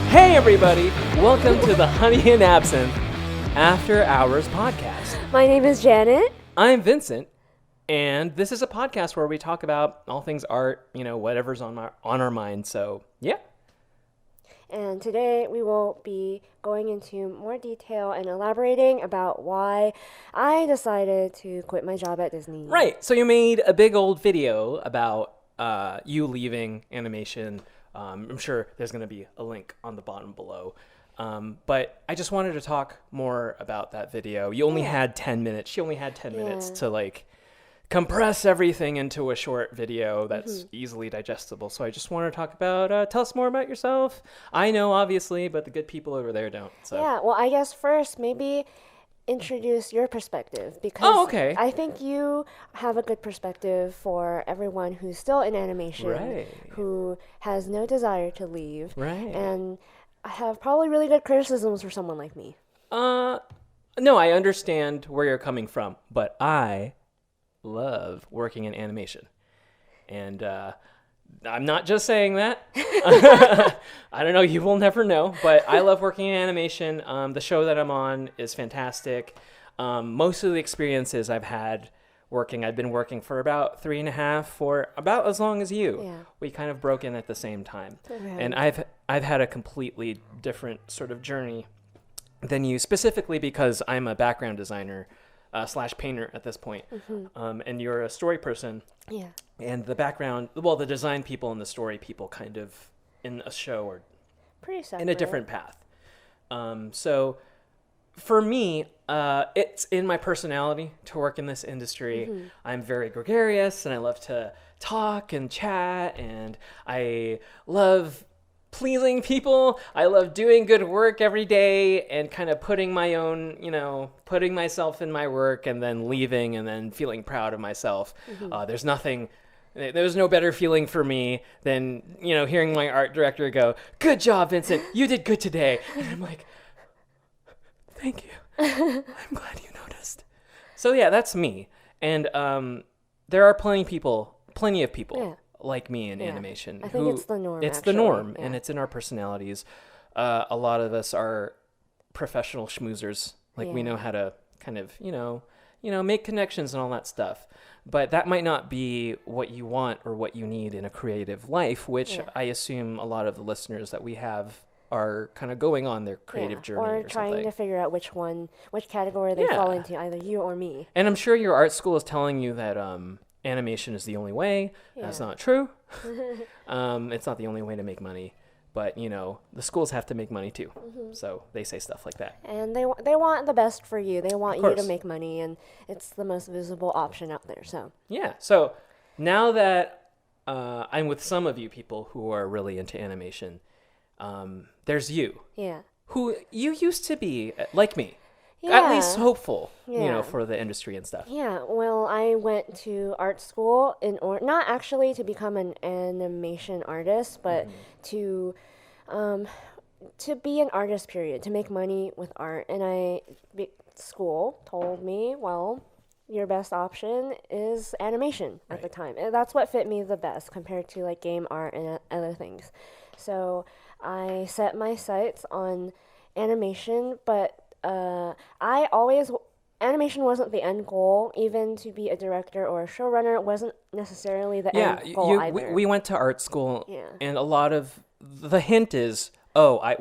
Hey everybody, welcome to the Honey and Absinthe After Hours Podcast. My name is Janet. I'm Vincent, and this is a podcast where we talk about all things art, whatever's on our mind. So, yeah. And today we will be going into more detail and elaborating about why I decided to quit my job at Disney. Right. So you made a big old video about you leaving animation. I'm sure there's going to be a link on the bottom below. But I just wanted to talk more about that video. You only had 10 minutes. She only had 10 minutes to compress everything into a short video that's easily digestible. So I just want to talk about, tell us more about yourself. I know, obviously, but the good people over there don't. So. Yeah, well, I guess first maybe introduce your perspective, because I think you have a good perspective for everyone who's still in animation, who has no desire to leave, and have probably really good criticisms for someone like me. No, I understand where you're coming from, but I love working in animation, and I'm not just saying that. I don't know, you will never know, but I love working in animation. The show that I'm on is fantastic. Most of the experiences I've had working, I've been working for about 3.5, for about as long as you. Yeah. We kind of broke in at the same time. And I've had a completely different sort of journey than you, specifically because I'm a background designer / painter at this point. And you're a story person. Yeah. And the background, well, the design people and the story people kind of in a show are pretty separate. In a different path. So for me, it's in my personality to work in this industry. I'm very gregarious and I love to talk and chat, and I love pleasing people. I love doing good work every day and kind of putting my own, putting myself in my work and then leaving and then feeling proud of myself. There's no better feeling for me than, hearing my art director go, "Good job, Vincent. You did good today." And I'm like, "Thank you. I'm glad you noticed." So yeah, that's me. And there are plenty of people like me in animation. I think it's the norm. It's the norm, and it's in our personalities. A lot of us are professional schmoozers. We know how to kind of, make connections and all that stuff. But that might not be what you want or what you need in a creative life, which I assume a lot of the listeners that we have are kind of going on their creative journey or trying something. to figure out which category they fall into, either you or me. And I'm sure your art school is telling you that animation is the only way. That's not true. It's not the only way to make money. But, the schools have to make money too. So they say stuff like that. And they want the best for you. They want you to make money, and it's the most visible option out there. So yeah. So now that I'm with some of you people who are really into animation, there's you. Yeah. Who you used to be like me. Yeah. At least hopeful, for the industry and stuff. Yeah, well, I went to art school not actually to become an animation artist, but to be an artist, period, to make money with art. And school told me, well, your best option is animation at the time. And that's what fit me the best compared to game art and other things. So I set my sights on animation, but animation wasn't the end goal. Even to be a director or a showrunner wasn't necessarily the end goal either. We went to art school, and a lot of the hint is,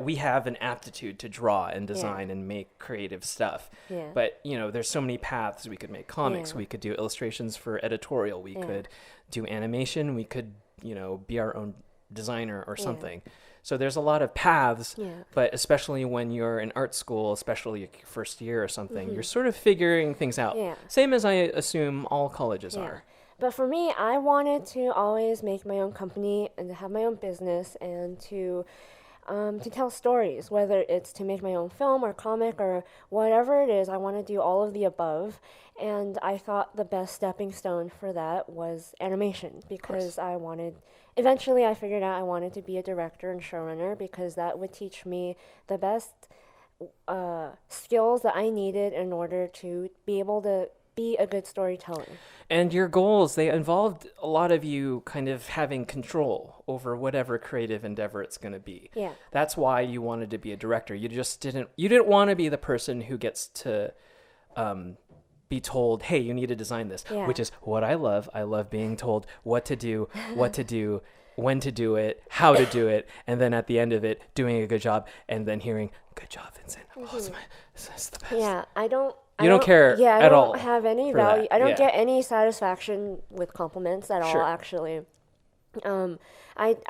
we have an aptitude to draw and design and make creative stuff. Yeah. But, there's so many paths. We could make comics. We could do illustrations for editorial. We could do animation. We could, be our own designer or something. So there's a lot of paths, but especially when you're in art school, especially your first year or something, you're sort of figuring things out. Yeah. Same as I assume all colleges are. But for me, I wanted to always make my own company and to have my own business and to tell stories, whether it's to make my own film or comic or whatever it is. I want to do all of the above. And I thought the best stepping stone for that was animation, because eventually I figured out I wanted to be a director and showrunner, because that would teach me the best skills that I needed in order to be able to be a good storyteller. And your goals, they involved a lot of you kind of having control over whatever creative endeavor it's going to be. Yeah. That's why you wanted to be a director. You didn't want to be the person who gets to be told, hey, you need to design this, which is what I love. I love being told what to do, when to do it, how to do it, and then at the end of it, doing a good job, and then hearing, good job, Vincent. Oh, it's the best. Yeah, I don't care at all. I don't have any value. That. I don't get any satisfaction with compliments at all, actually. I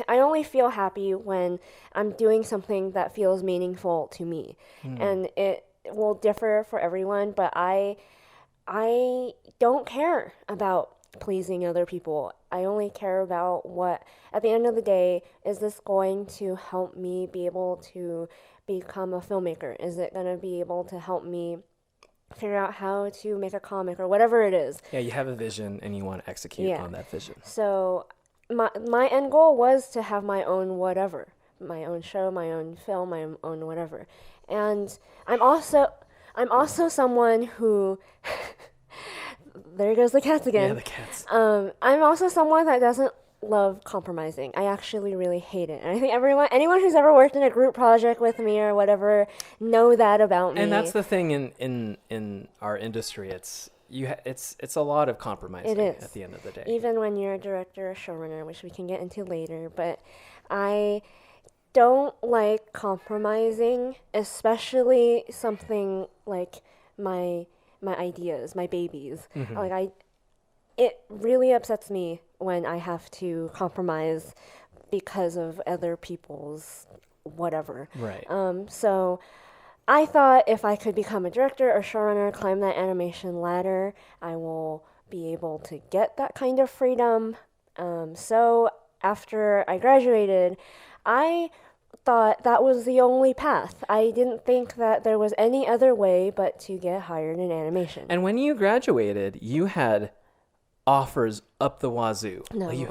only feel happy when I'm doing something that feels meaningful to me. And it will differ for everyone, but I don't care about pleasing other people. I only care about what, at the end of the day, is this going to help me be able to become a filmmaker? Is it going to be able to help me figure out how to make a comic or whatever it is? Yeah, you have a vision and you want to execute on that vision. So my end goal was to have my own whatever, my own show, my own film, my own whatever. And I'm also someone who there goes the cats again. Yeah, the cats. I'm also someone that doesn't love compromising. I actually really hate it. And I think anyone who's ever worked in a group project with me or whatever know that about me. And that's the thing in our industry. It's a lot of compromising at the end of the day. Even when you're a director or showrunner, which we can get into later, but I don't like compromising, especially something like my ideas, my babies. Mm-hmm. It really upsets me when I have to compromise because of other people's whatever. Right. So I thought if I could become a director or showrunner, climb that animation ladder, I will be able to get that kind of freedom. So after I graduated, I thought that was the only path. I didn't think that there was any other way but to get hired in animation. And when you graduated, you had offers up the wazoo. No. You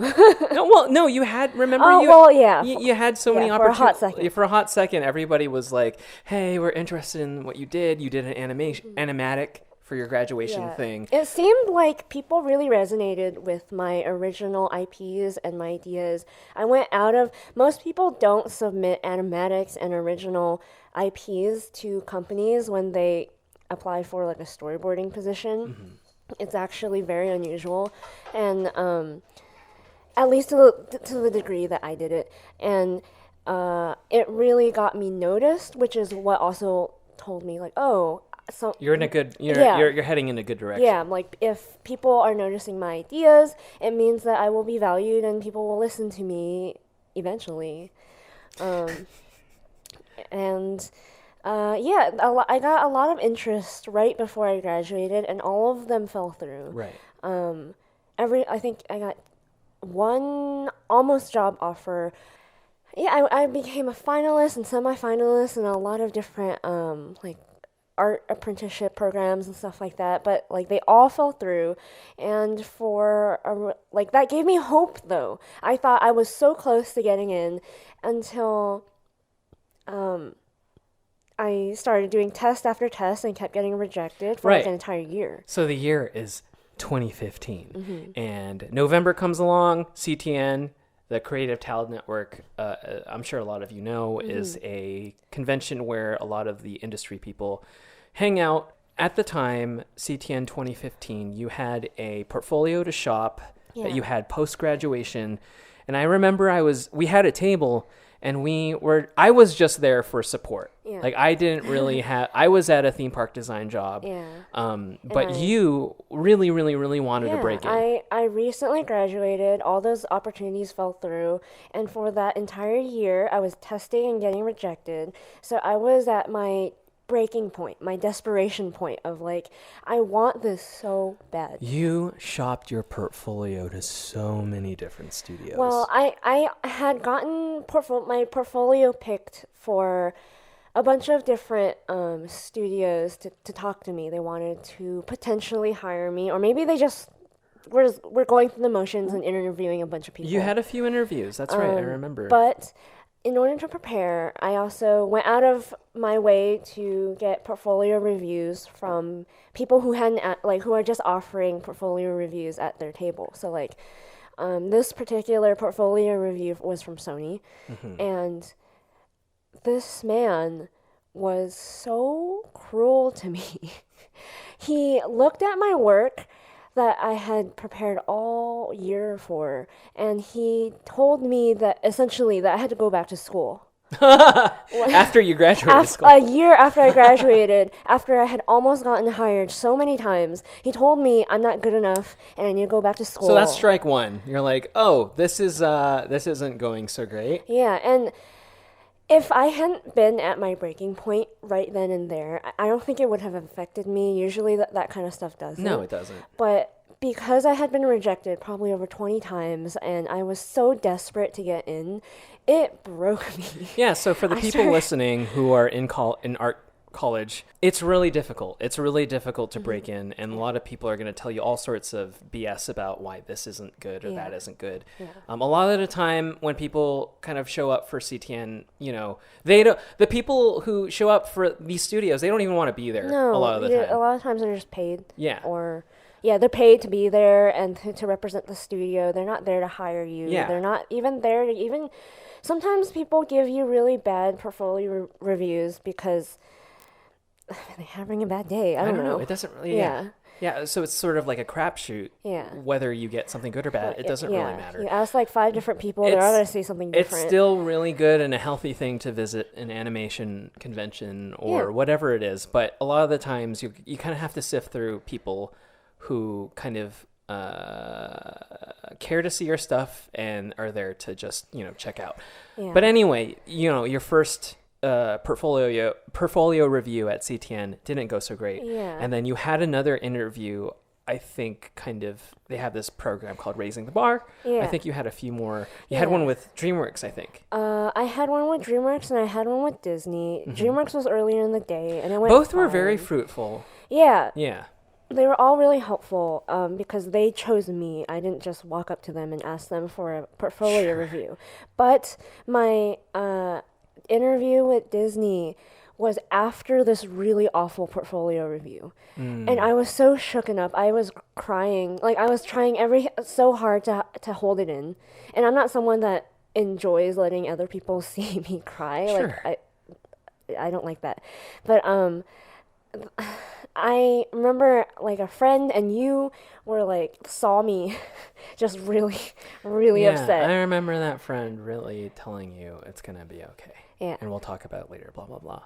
had, remember? You had so many opportunities. For a hot second, everybody was like, hey, we're interested in what you did. You did an animatic for your graduation thing. It seemed like people really resonated with my original IPs and my ideas. Most people don't submit animatics and original IPs to companies when they apply for like a storyboarding position. Mm-hmm. It's actually very unusual, and at least to the degree that I did it, and it really got me noticed, which is what also told me like, oh, so you're heading in a good direction. Yeah, like if people are noticing my ideas, it means that I will be valued and people will listen to me eventually, and. I got a lot of interest right before I graduated, and all of them fell through. Right. I think I got one almost job offer. Yeah, I became a finalist and semi-finalist in a lot of different like art apprenticeship programs and stuff like that. But like they all fell through, and that gave me hope though. I thought I was so close to getting in until I started doing test after test and kept getting rejected for like an entire year. So the year is 2015. And November comes along. CTN, the Creative Talent Network, I'm sure a lot of you know, is a convention where a lot of the industry people hang out. At the time, CTN 2015, you had a portfolio to shop that you had post-graduation. And I remember we had a table, and I was just there for support. Yeah. Like I didn't really I was at a theme park design job. Yeah. But you really, really, really wanted to break in. I recently graduated. All those opportunities fell through. And for that entire year, I was testing and getting rejected. So I was at my breaking point, my desperation point of like, I want this so bad. You shopped your portfolio to so many different studios. Well, I had gotten my portfolio picked for a bunch of different studios to talk to me. They wanted to potentially hire me, or maybe they just were going through the motions and interviewing a bunch of people. You had a few interviews. That's right. I remember. But in order to prepare, I also went out of my way to get portfolio reviews from people who who are just offering portfolio reviews at their table. So like, this particular portfolio review was from Sony, and this man was so cruel to me. He looked at my work that I had prepared all year for, and he told me that essentially that I had to go back to school. After you graduated school. A year after I graduated, after I had almost gotten hired so many times, he told me I'm not good enough and I need to go back to school. So that's strike one. You're like, oh, this isn't going so great. Yeah, and if I hadn't been at my breaking point right then and there, I don't think it would have affected me. Usually that kind of stuff doesn't. No, it doesn't. But because I had been rejected probably over 20 times and I was so desperate to get in, it broke me. Yeah, so for the people listening who are in art college, it's really difficult. It's really difficult to break in, and a lot of people are going to tell you all sorts of BS about why this isn't good or that isn't good. Yeah. A lot of the time when people kind of show up for CTN, the people who show up for these studios, they don't even want to be there. No, a lot of the time. A lot of times they're just paid. Yeah. They're paid to be there and to represent the studio. They're not there to hire you. Yeah. They're not even there to even... Sometimes people give you really bad portfolio reviews because they're having a bad day. I don't know. It doesn't really... Yeah, so it's sort of like a crapshoot. Yeah. Whether you get something good or bad, it doesn't really matter. You ask like 5 different people, they're all going to say something different. It's still really good and a healthy thing to visit an animation convention or whatever it is. But a lot of the times you kind of have to sift through people who kind of care to see your stuff and are there to just, check out. Yeah. But anyway, your first... portfolio review at CTN didn't go so great. Yeah. And then you had another interview, I think they have this program called Raising the Bar. Yeah. I think you had a few more. You had one with DreamWorks, I think. I had one with DreamWorks and I had one with Disney. Mm-hmm. DreamWorks was earlier in the day and it went Both were very fruitful. Yeah. Yeah. They were all really helpful because they chose me. I didn't just walk up to them and ask them for a portfolio review. But my interview with Disney was after this really awful portfolio review. And I was so shooken up. I was crying. Like I was trying so hard to hold it in. And I'm not someone that enjoys letting other people see me cry. Sure. Like I don't like that. But I remember like a friend and you were like saw me just really, really upset. I remember that friend really telling you it's going to be okay. Yeah. And we'll talk about it later, blah, blah, blah.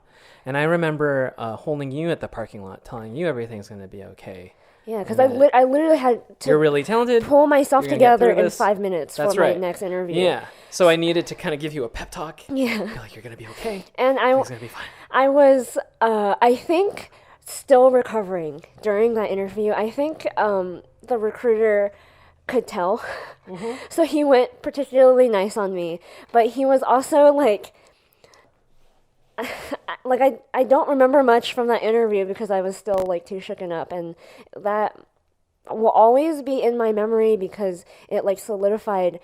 And I remember holding you at the parking lot, telling you everything's going to be okay. Yeah, because I literally had to you're really talented. Pull myself together in 5 minutes for my next interview. Yeah. So I needed to kind of give you a pep talk. Yeah. Be like, you're going to be okay. And everything's going to be fine. I was, I think, still recovering during that interview. I think the recruiter could tell. Mm-hmm. So he went particularly nice on me. But he was also like... I don't remember much from that interview because I was still like too shooken up, and that will always be in my memory because it like solidified.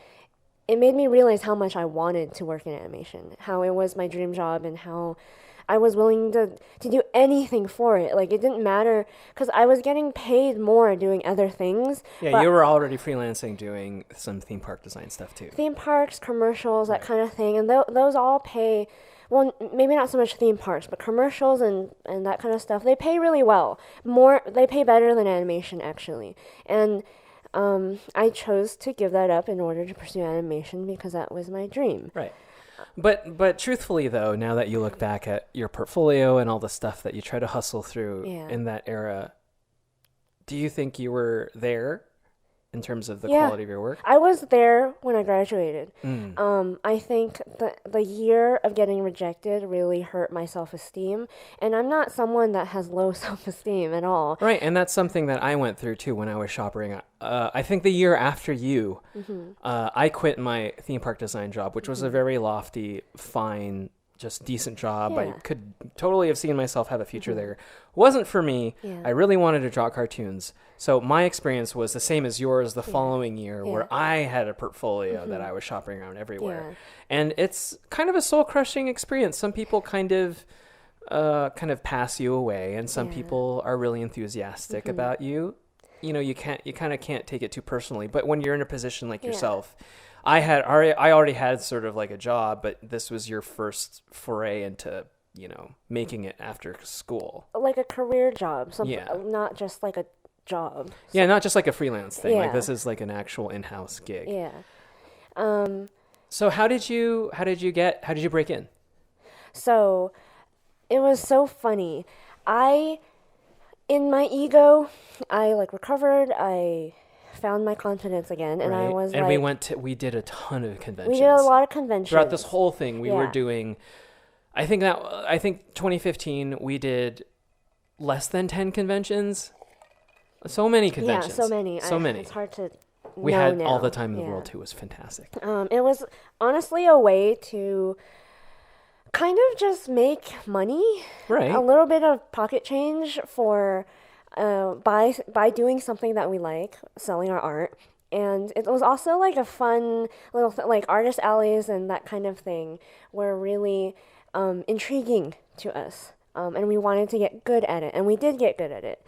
It made me realize how much I wanted to work in animation, how it was my dream job, and how I was willing to do anything for it. Like it didn't matter because I was getting paid more doing other things. Yeah, you were already freelancing doing some theme park design stuff too. Theme parks, commercials, that kind of thing, and those all pay. Well, maybe not so much theme parks, but commercials and that kind of stuff, they pay really well. They pay better than animation, actually. And I chose to give that up in order to pursue animation because that was my dream. Right. But truthfully, though, now that you look back at your portfolio and all the stuff that you try to hustle through in that era, do you think you were there in terms of the quality of your work? I was there when I graduated. I think the year of getting rejected really hurt my self-esteem, and I'm not someone that has low self-esteem at all. Right, and that's something that I went through too when I was shopping. I think the year after you, I quit my theme park design job, which was a very lofty, fine, just decent job. I could totally have seen myself have a future there. It wasn't for me. I really wanted to draw cartoons. So my experience was the same as yours the following year, where I had a portfolio that I was shopping around everywhere. Yeah. And it's kind of a soul-crushing experience. Some people kind of pass you away, and some people are really enthusiastic about you. You know, you kind of can't take it too personally. But when you're in a position like yourself, I already had sort of like a job, but this was your first foray into, you know, making it after school. Like a career job, not just like a job. Yeah, not just like a freelance thing. Like this is like an actual in-house gig. Yeah. So how did you break in? So it was so funny. In my ego, I like recovered. I found my confidence again, and I was and we did a ton of conventions. We did a lot of conventions throughout this whole thing. We were doing, I think 2015 we did less than 10 conventions. So many conventions. Yeah, so many. It's hard to. We had all the time in the world too. It was fantastic. It was honestly a way to kind of just make money, right? A little bit of pocket change for by doing something that we like, selling our art. And it was also like a fun little like artist alleys and that kind of thing were really intriguing to us, and we wanted to get good at it, and we did get good at it.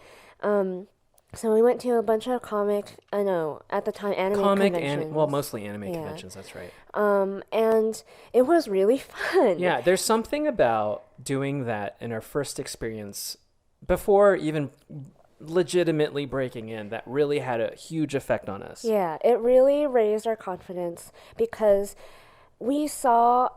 So we went to a bunch of at the time anime conventions. Mostly anime conventions, that's right. And it was really fun. Yeah, there's something about doing that in our first experience before even legitimately breaking in that really had a huge effect on us. Yeah, it really raised our confidence because we saw...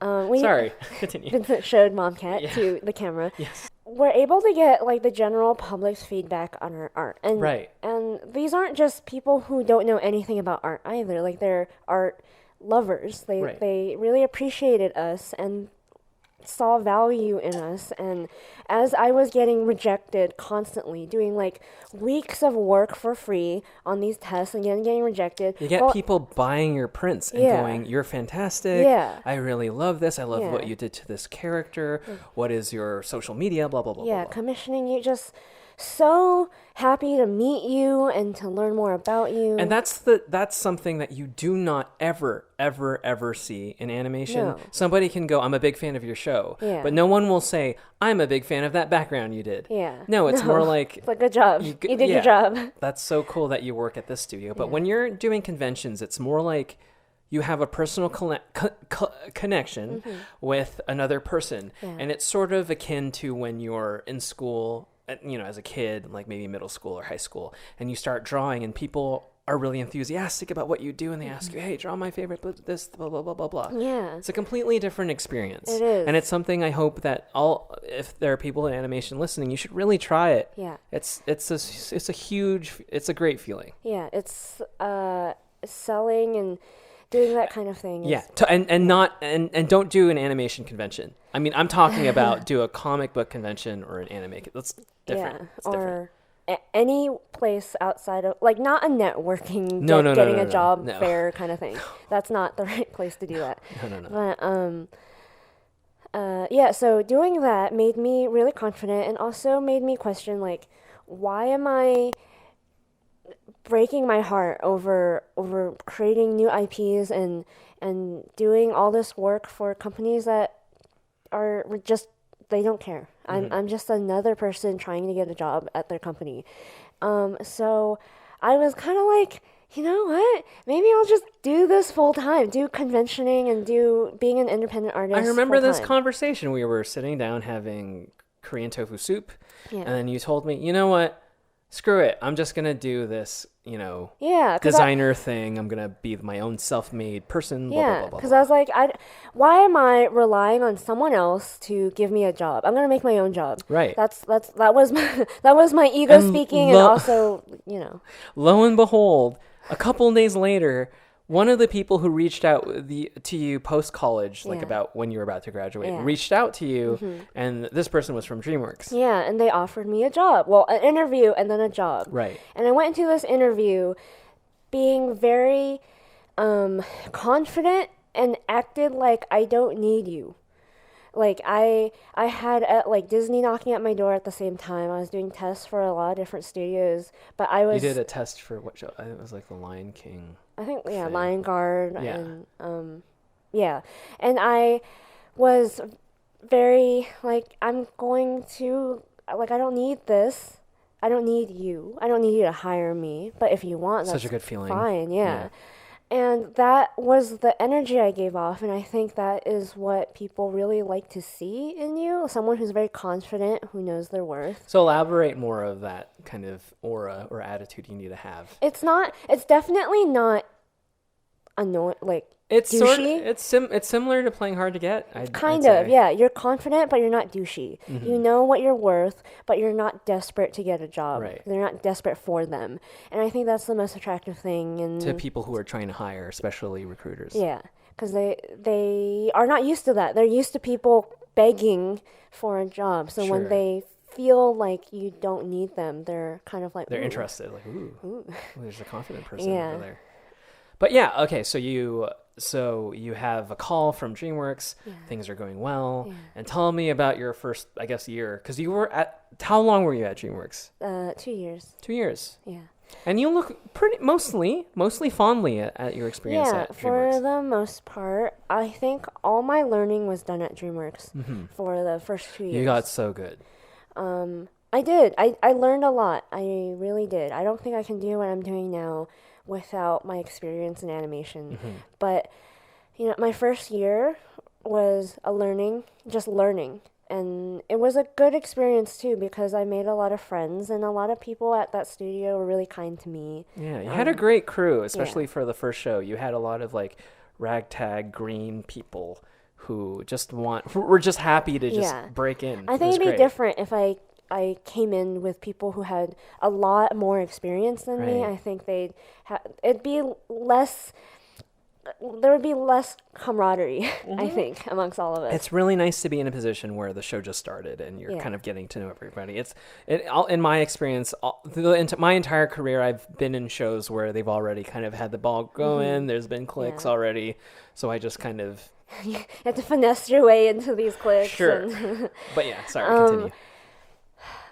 Sorry, continue. Vincent showed Momcat to the camera. Yes. We're able to get like the general public's feedback on our art, and and these aren't just people who don't know anything about art either. Like they're art lovers. They really appreciated us and saw value in us. And as I was getting rejected constantly, doing like weeks of work for free on these tests and getting rejected, you get people buying your prints and going, "You're fantastic. I really love this. I love what you did to this character. What is your social media? Blah blah blah." Yeah, blah, blah. Commissioning you, just so happy to meet you and to learn more about you. And that's something that you do not ever see in animation. No. Somebody can go, "I'm a big fan of your show," but no one will say, "I'm a big fan of that background you did." Yeah. No, it's more like, it's like, good job. You did your job. That's so cool that you work at this studio. But when you're doing conventions, it's more like you have a personal connection with another person. Yeah. And it's sort of akin to when you're in school, you know, as a kid, like maybe middle school or high school, and you start drawing and people are really enthusiastic about what you do, and they ask you, "Hey, draw my favorite this, blah, blah, blah, blah, blah." Yeah. It's a completely different experience. It is. And it's something I hope that if there are people in animation listening, you should really try it. Yeah. It's a great feeling. Yeah. It's selling and doing that kind of thing. Yeah. And don't do an animation convention. I mean, I'm talking about do a comic book convention or an anime. That's different. Yeah. It's different. Any place outside of, like, not a networking, getting a job fair kind of thing. That's not the right place to do that. No. But so doing that made me really confident, and also made me question, like, why am I breaking my heart over creating new IPs and doing all this work for companies that are just, they don't care. I'm just another person trying to get a job at their company. So I was kind of like, you know what? Maybe I'll just do this full time, do conventioning and do being an independent artist. I remember this conversation. We were sitting down having Korean tofu soup, and then you told me, "You know what? Screw it. I'm just going to do this, you know, designer thing. I'm going to be my own self-made person." Yeah, because I was like, why am I relying on someone else to give me a job? I'm going to make my own job. Right. That was my ego speaking, and also, you know. Lo and behold, a couple of days later, one of the people who reached out to you post-college, like about when you were about to graduate, reached out to you, and this person was from DreamWorks. Yeah, and they offered me a job. Well, an interview and then a job. Right. And I went into this interview being very confident and acted like I don't need you. Like I had like Disney knocking at my door at the same time. I was doing tests for a lot of different studios, but I was. You did a test for what show? I think it was like the Lion King. I think thing. Lion Guard Yeah. and yeah, and I was very like I don't need this. I don't need you. I don't need you to hire me. But if you want, that's such a good feeling. fine. Yeah. And that was the energy I gave off, and I think that is what people really like to see in you, someone who's very confident, who knows their worth. So elaborate more of that kind of aura or attitude you need to have. It's definitely not annoying, like It's douchey. It's similar to playing hard to get. Kind of, yeah. You're confident, but you're not douchey. Mm-hmm. You know what you're worth, but you're not desperate to get a job. Right. They're not desperate for them. And I think that's the most attractive thing. To people who are trying to hire, especially recruiters. Yeah, because they are not used to that. They're used to people begging for a job. So when they feel like you don't need them, they're kind of like... They're ooh. interested. Like, ooh, there's a confident person Yeah. over there. But yeah, okay, so you have a call from DreamWorks, things are going well, and tell me about your first, I guess, year, because you were how long were you at DreamWorks? 2 years. 2 years. Yeah. And you look mostly fondly at your experience at DreamWorks. For the most part, I think all my learning was done at DreamWorks for the first 2 years. You got so good. I did. I learned a lot. I really did. I don't think I can do what I'm doing now without my experience in animation. But, my first year was just learning. And it was a good experience, too, because I made a lot of friends, and a lot of people at that studio were really kind to me. Yeah, you had a great crew, especially for the first show. You had a lot of, like, ragtag green people who were just happy to just break in. I think it'd be different if I came in with people who had a lot more experience than me. I think it'd be less... There would be less camaraderie, I think, amongst all of us. It's really nice to be in a position where the show just started and you're kind of getting to know everybody. In my experience, my entire career, I've been in shows where they've already kind of had the ball going. There's been clicks already. So I just kind of... You have to finesse your way into these clicks. Sure. But yeah, sorry, continue.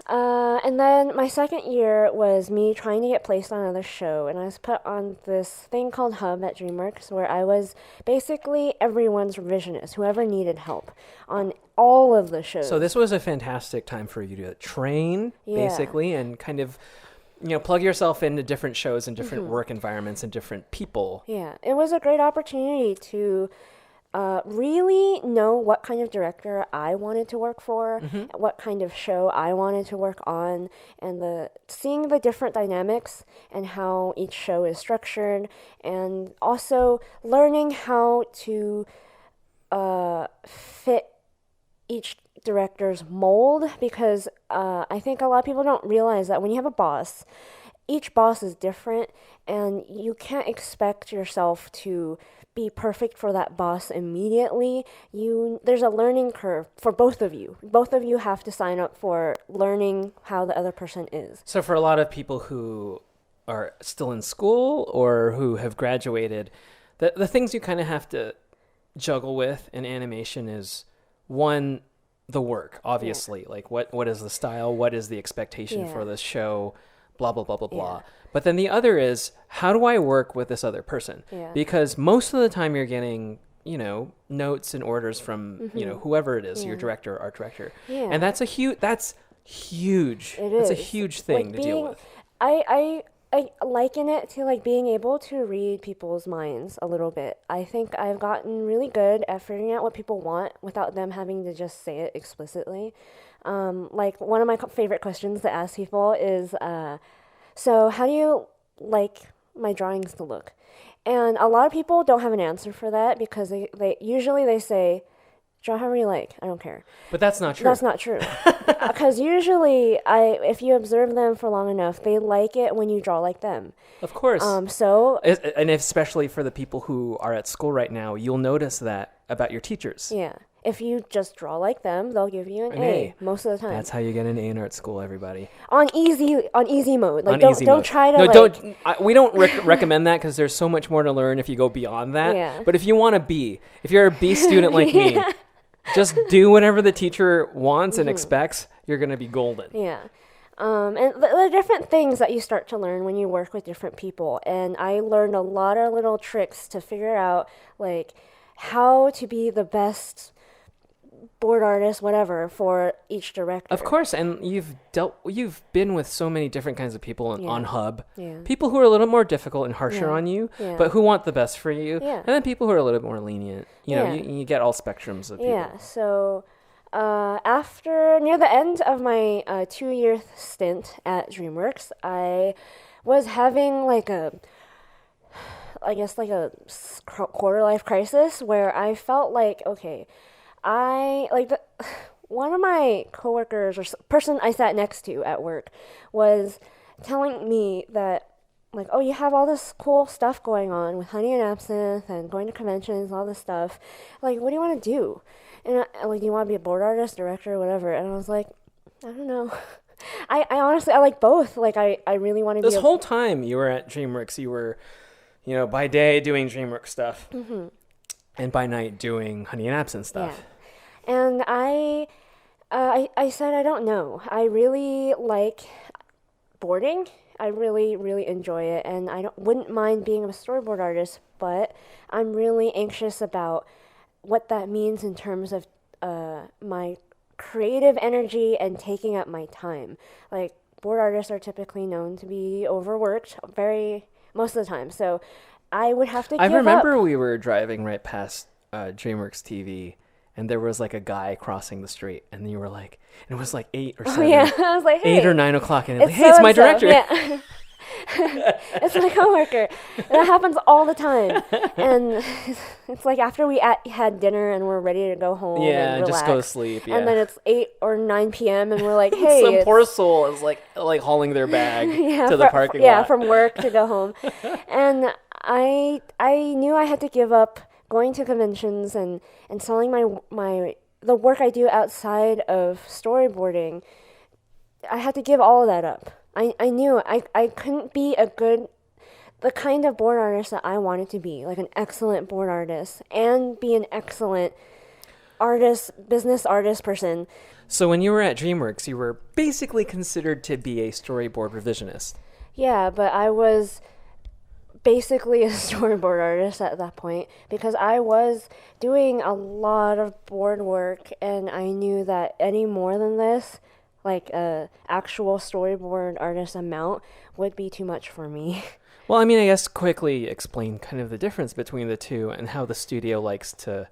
And then my second year was me trying to get placed on another show, and I was put on this thing called Hub at DreamWorks, where I was basically everyone's revisionist, whoever needed help on all of the shows. So this was a fantastic time for you to train, basically, and kind of, plug yourself into different shows and different work environments and different people. Yeah, it was a great opportunity to really know what kind of director I wanted to work for, what kind of show I wanted to work on, and seeing the different dynamics and how each show is structured, and also learning how to fit each director's mold, because I think a lot of people don't realize that when you have a boss, each boss is different, and you can't expect yourself to be perfect for that boss immediately. There's a learning curve for both of you. Both of you have to sign up for learning how the other person is. So for a lot of people who are still in school or who have graduated, the things you kind of have to juggle with in animation is, one, the work, obviously. Like what is the style? What is the expectation for this show? Blah, blah, blah, blah, blah. But then the other is, how do I work with this other person? Because most of the time you're getting, notes and orders from, whoever it is, your director, art director. And that's huge. It is. It's a huge thing to deal with. I liken it to like being able to read people's minds a little bit. I think I've gotten really good at figuring out what people want without them having to just say it explicitly. Like one of my favorite questions to ask people is, so how do you like my drawings to look? And a lot of people don't have an answer for that, because they usually say, draw however you like, I don't care. But that's not true. That's not true. Because usually, if you observe them for long enough, they like it when you draw like them. Of course. And especially for the people who are at school right now, you'll notice that about your teachers. Yeah. If you just draw like them, they'll give you an A most of the time. That's how you get an A in art school, everybody. On easy mode. Like don't try to. No, we don't recommend that, because there's so much more to learn if you go beyond that. Yeah. But if you want a B, if you're a B student like me, Just do whatever the teacher wants and expects. You're going to be golden. Yeah. And the different things that you start to learn when you work with different people. And I learned a lot of little tricks to figure out, like, how to be the best board artist, whatever, for each director. Of course, and you've been with so many different kinds of people on Hub. Yeah. People who are a little more difficult and harsher on you, Yeah. but who want the best for you. Yeah. And then people who are a little bit more lenient. You know, you get all spectrums of people. Yeah, so after near the end of my 2-year stint at DreamWorks, I was having like a quarter life crisis where I felt like, okay, one of my coworkers or person I sat next to at work was telling me that, like, oh, you have all this cool stuff going on with Honey and Absinthe and going to conventions, all this stuff. Like, what do you want to do? And do you want to be a board artist, director, whatever? And I was like, I don't know. I honestly, I like both. Like, I really want to be. This whole time you were at DreamWorks, you were, by day doing DreamWorks stuff, and by night doing Honey and Absinthe stuff. Yeah. And I said, I don't know. I really like boarding. I really, really enjoy it. And I wouldn't mind being a storyboard artist, but I'm really anxious about what that means in terms of my creative energy and taking up my time. Like, board artists are typically known to be overworked most of the time. So I would have to give up. I remember we were driving right past DreamWorks TV, and there was like a guy crossing the street, and you were like, and it was like 8 or 7. Oh, yeah. I was like, hey. 8 or 9 o'clock, and it's like, hey, it's my director. Yeah. It's my coworker. That happens all the time. And it's like after we had dinner and we're ready to go home and relax, just go to sleep. Yeah. And then it's 8 or 9 p.m. and we're like, hey. Some poor soul is like hauling their bag to the parking lot. Yeah, from work to go home. And I knew I had to give up going to conventions and selling the work I do outside of storyboarding. I had to give all of that up. I knew I couldn't be the kind of board artist that I wanted to be, like an excellent board artist, and be an excellent business artist person. So when you were at DreamWorks, you were basically considered to be a storyboard revisionist. Yeah, but I was basically a storyboard artist at that point because I was doing a lot of board work, and I knew that any more than this, like a actual storyboard artist amount, would be too much for me. Well, I mean, I guess quickly explain kind of the difference between the two and how the studio likes to,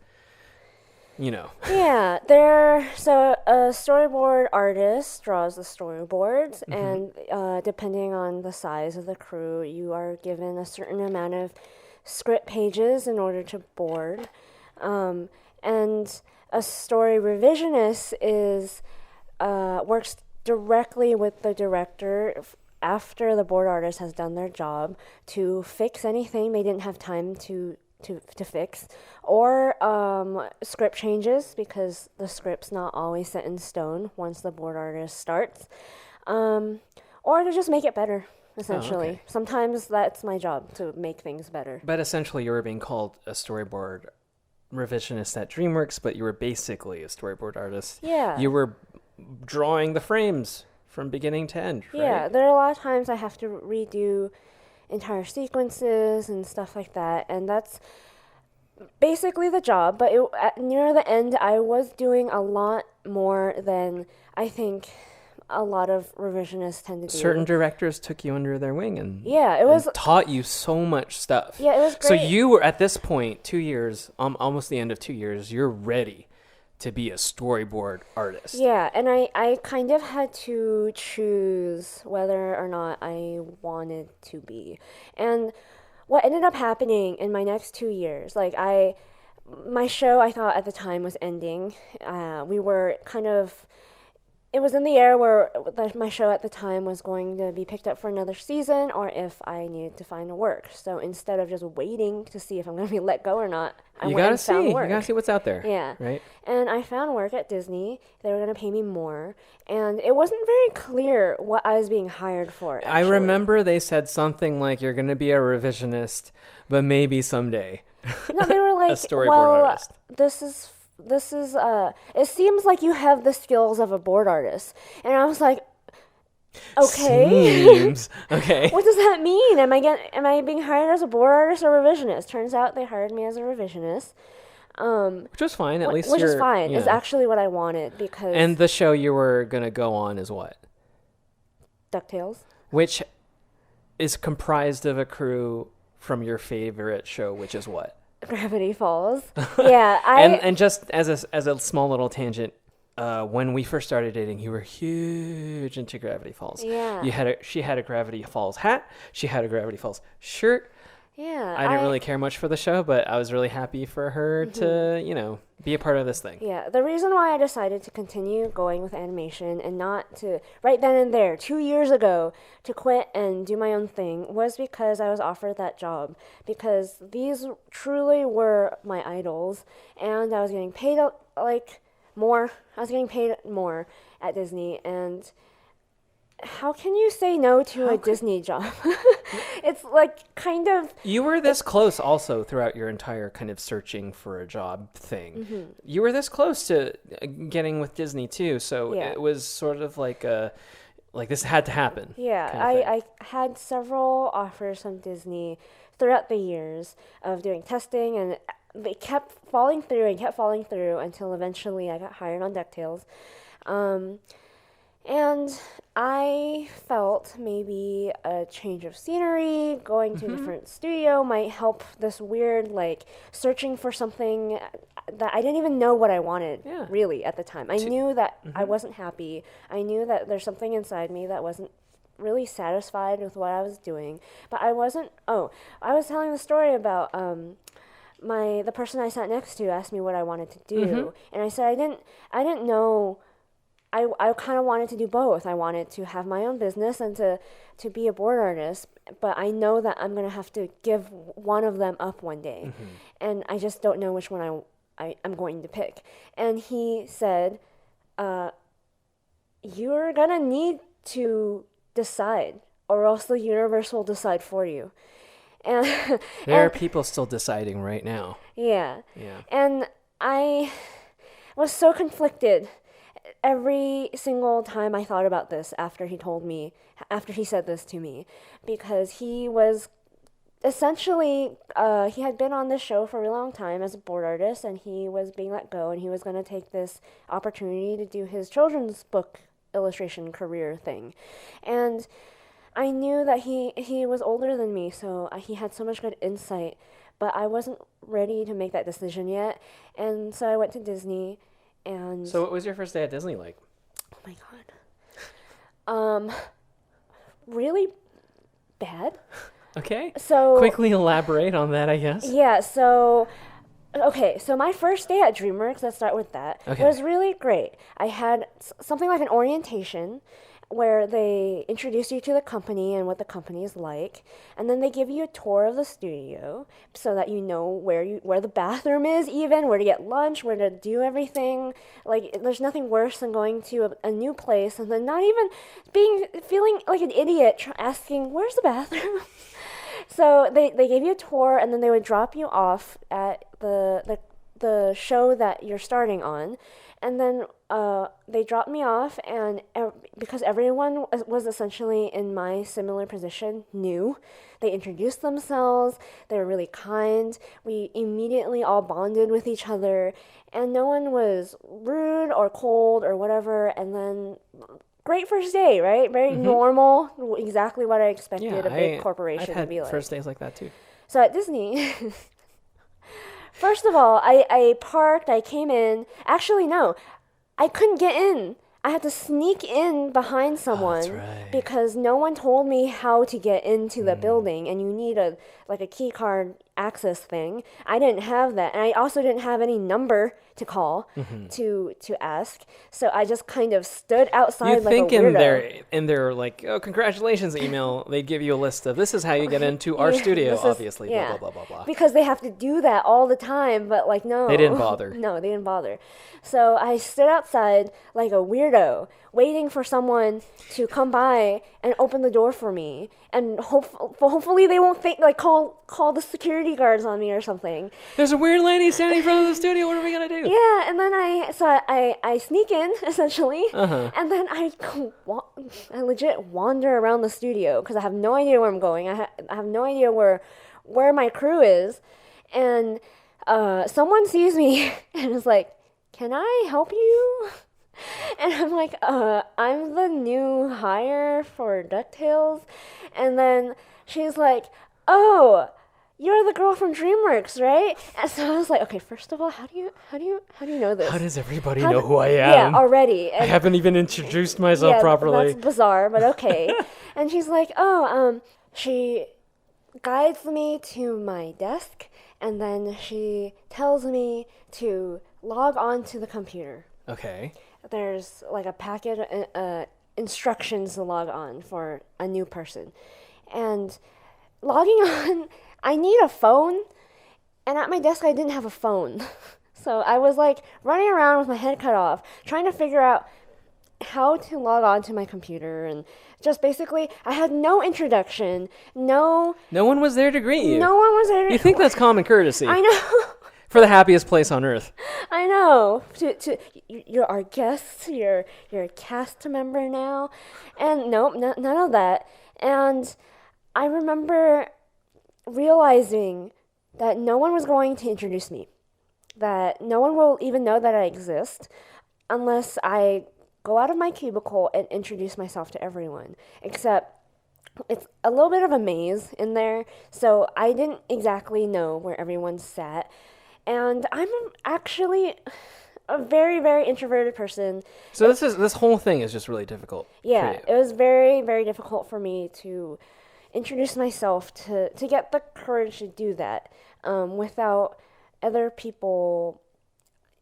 Yeah, so a storyboard artist draws the storyboards, and depending on the size of the crew, you are given a certain amount of script pages in order to board. And a story revisionist works directly with the director after the board artist has done their job to fix anything they didn't have time to fix, or script changes because the script's not always set in stone once the board artist starts, or to just make it better, essentially. Oh, okay. Sometimes that's my job, to make things better. But essentially you were being called a storyboard revisionist at DreamWorks, but you were basically a storyboard artist. Yeah. You were drawing the frames from beginning to end, right? Yeah, there are a lot of times I have to redo entire sequences and stuff like that, and that's basically the job. But near the end, I was doing a lot more than I think a lot of revisionists tend to do. Certain directors took you under their wing and taught you so much stuff. Yeah, it was great. So you were, at this point, 2 years, almost the end of 2 years, you're ready to be a storyboard artist. Yeah, and I kind of had to choose whether or not I wanted to be. And what ended up happening in my next 2 years, my show I thought at the time was ending. We were it was in the air where my show at the time was going to be picked up for another season, or if I needed to find work. So instead of just waiting to see if I'm going to be let go or not, I went and found work. You gotta see what's out there. Yeah. Right? And I found work at Disney. They were going to pay me more. And it wasn't very clear what I was being hired for, actually. I remember they said something like, you're going to be a revisionist, but maybe someday. No, they were like, a storyboard artist. This is it seems like you have the skills of a board artist. And I was like, okay. Seems. Okay. What does that mean? Am I being hired as a board artist or revisionist? Turns out they hired me as a revisionist. Which was fine. At least which is fine. Yeah. It's actually what I wanted because. And the show you were gonna go on is what? DuckTales. Which is comprised of a crew from your favorite show, which is what? Gravity Falls. Yeah, and just as a small little tangent, when we first started dating, you were huge into Gravity Falls. Yeah. She had a Gravity Falls hat. She had a Gravity Falls shirt. Yeah. I didn't really care much for the show, but I was really happy for her to, be a part of this thing. Yeah. The reason why I decided to continue going with animation and not to, right then and there, 2 years ago, to quit and do my own thing was because I was offered that job. Because these truly were my idols, and I was getting paid, more. I was getting paid more at Disney, and how can you say no to a Disney job? It's like kind of... You were this close also throughout your entire kind of searching for a job thing. Mm-hmm. You were this close to getting with Disney too, so Yeah. it was sort of like this had to happen. Yeah, kind of I had several offers from Disney throughout the years of doing testing, and they kept falling through until eventually I got hired on DuckTales. And I felt maybe a change of scenery, going to a different studio might help this weird, searching for something that I didn't even know what I wanted, really, at the time. I knew that I wasn't happy. I knew that there's something inside me that wasn't really satisfied with what I was doing. But I wasn't... Oh, I was telling the story about... the person I sat next to asked me what I wanted to do, and I said I didn't know. I kind of wanted to do both. I wanted to have my own business and to be a board artist, but I know that I'm gonna have to give one of them up one day, and I just don't know which one I'm going to pick. And he said, "You're gonna need to decide, or else the universe will decide for you." And there are people still deciding right now. Yeah. Yeah. And I was so conflicted every single time I thought about this after he said this to me, because he was essentially, he had been on this show for a really long time as a board artist, and he was being let go, and he was going to take this opportunity to do his children's book illustration career thing. And I knew that he was older than me, so he had so much good insight, but I wasn't ready to make that decision yet. And so I went to Disney, and... So what was your first day at Disney like? Oh my God. Really bad. Okay. So... Quickly elaborate on that, I guess. Yeah, so... Okay, so my first day at DreamWorks, let's start with that, was really great. I had something like an orientation, where they introduce you to the company and what the company is like, and then they give you a tour of the studio so that you know where the bathroom is, even where to get lunch, where to do everything. Like, there's nothing worse than going to a new place and then not even feeling like an idiot asking, "Where's the bathroom?" So they gave you a tour, and then they would drop you off at the show that you're starting on. And then they dropped me off, and because everyone was essentially in my similar position, new, they introduced themselves, they were really kind, we immediately all bonded with each other, and no one was rude or cold or whatever. And then, great first day, right? Very normal, exactly what I expected a big corporation to be like. I've had first days like that too. So at Disney... First of all, I parked, I came in. Actually, no, I couldn't get in. I had to sneak in behind someone because no one told me how to get into the building, and you need a key card access thing. I didn't have that, and I also didn't have any number to call to ask. So I just kind of stood outside like a weirdo. in their congratulations email, they'd give you a list of, this is how you get into our studio, obviously, blah, blah, blah, blah, blah. Because they have to do that all the time, but no. They didn't bother. No, they didn't bother. So I stood outside like a weirdo weirdo waiting for someone to come by and open the door for me, and hopefully they won't think like call the security guards on me or something. There's a weird lady standing in front of the studio. What are we gonna do? Yeah, and then I sneak in essentially, and then I legit wander around the studio because I have no idea where I'm going. I have no idea where my crew is, and someone sees me and is like, "Can I help you?" And I'm like, I'm the new hire for DuckTales. And then she's like, "Oh, you're the girl from DreamWorks, right?" And so I was like, okay, first of all, how do you know this? How does everybody know who I am? Yeah, already. And I haven't even introduced myself properly. That's bizarre, but okay. And she's like, she guides me to my desk, and then she tells me to log on to the computer. Okay. There's like a packet instructions to log on for a new person. And logging on, I need a phone, and at my desk I didn't have a phone. So I was like running around with my head cut off, trying to figure out how to log on to my computer, and just basically I had no introduction, no one was there to greet you. No one was there to You think that's common courtesy? I know. For the happiest place on earth. I know. You're our guest. You're a cast member now, and nope, none of that. And I remember realizing that no one was going to introduce me, that no one will even know that I exist unless I go out of my cubicle and introduce myself to everyone. Except it's a little bit of a maze in there, so I didn't exactly know where everyone sat. And I'm actually a very, very introverted person. So this whole thing is just really difficult. Yeah, it was very, very difficult for me to introduce myself, to get the courage to do that without other people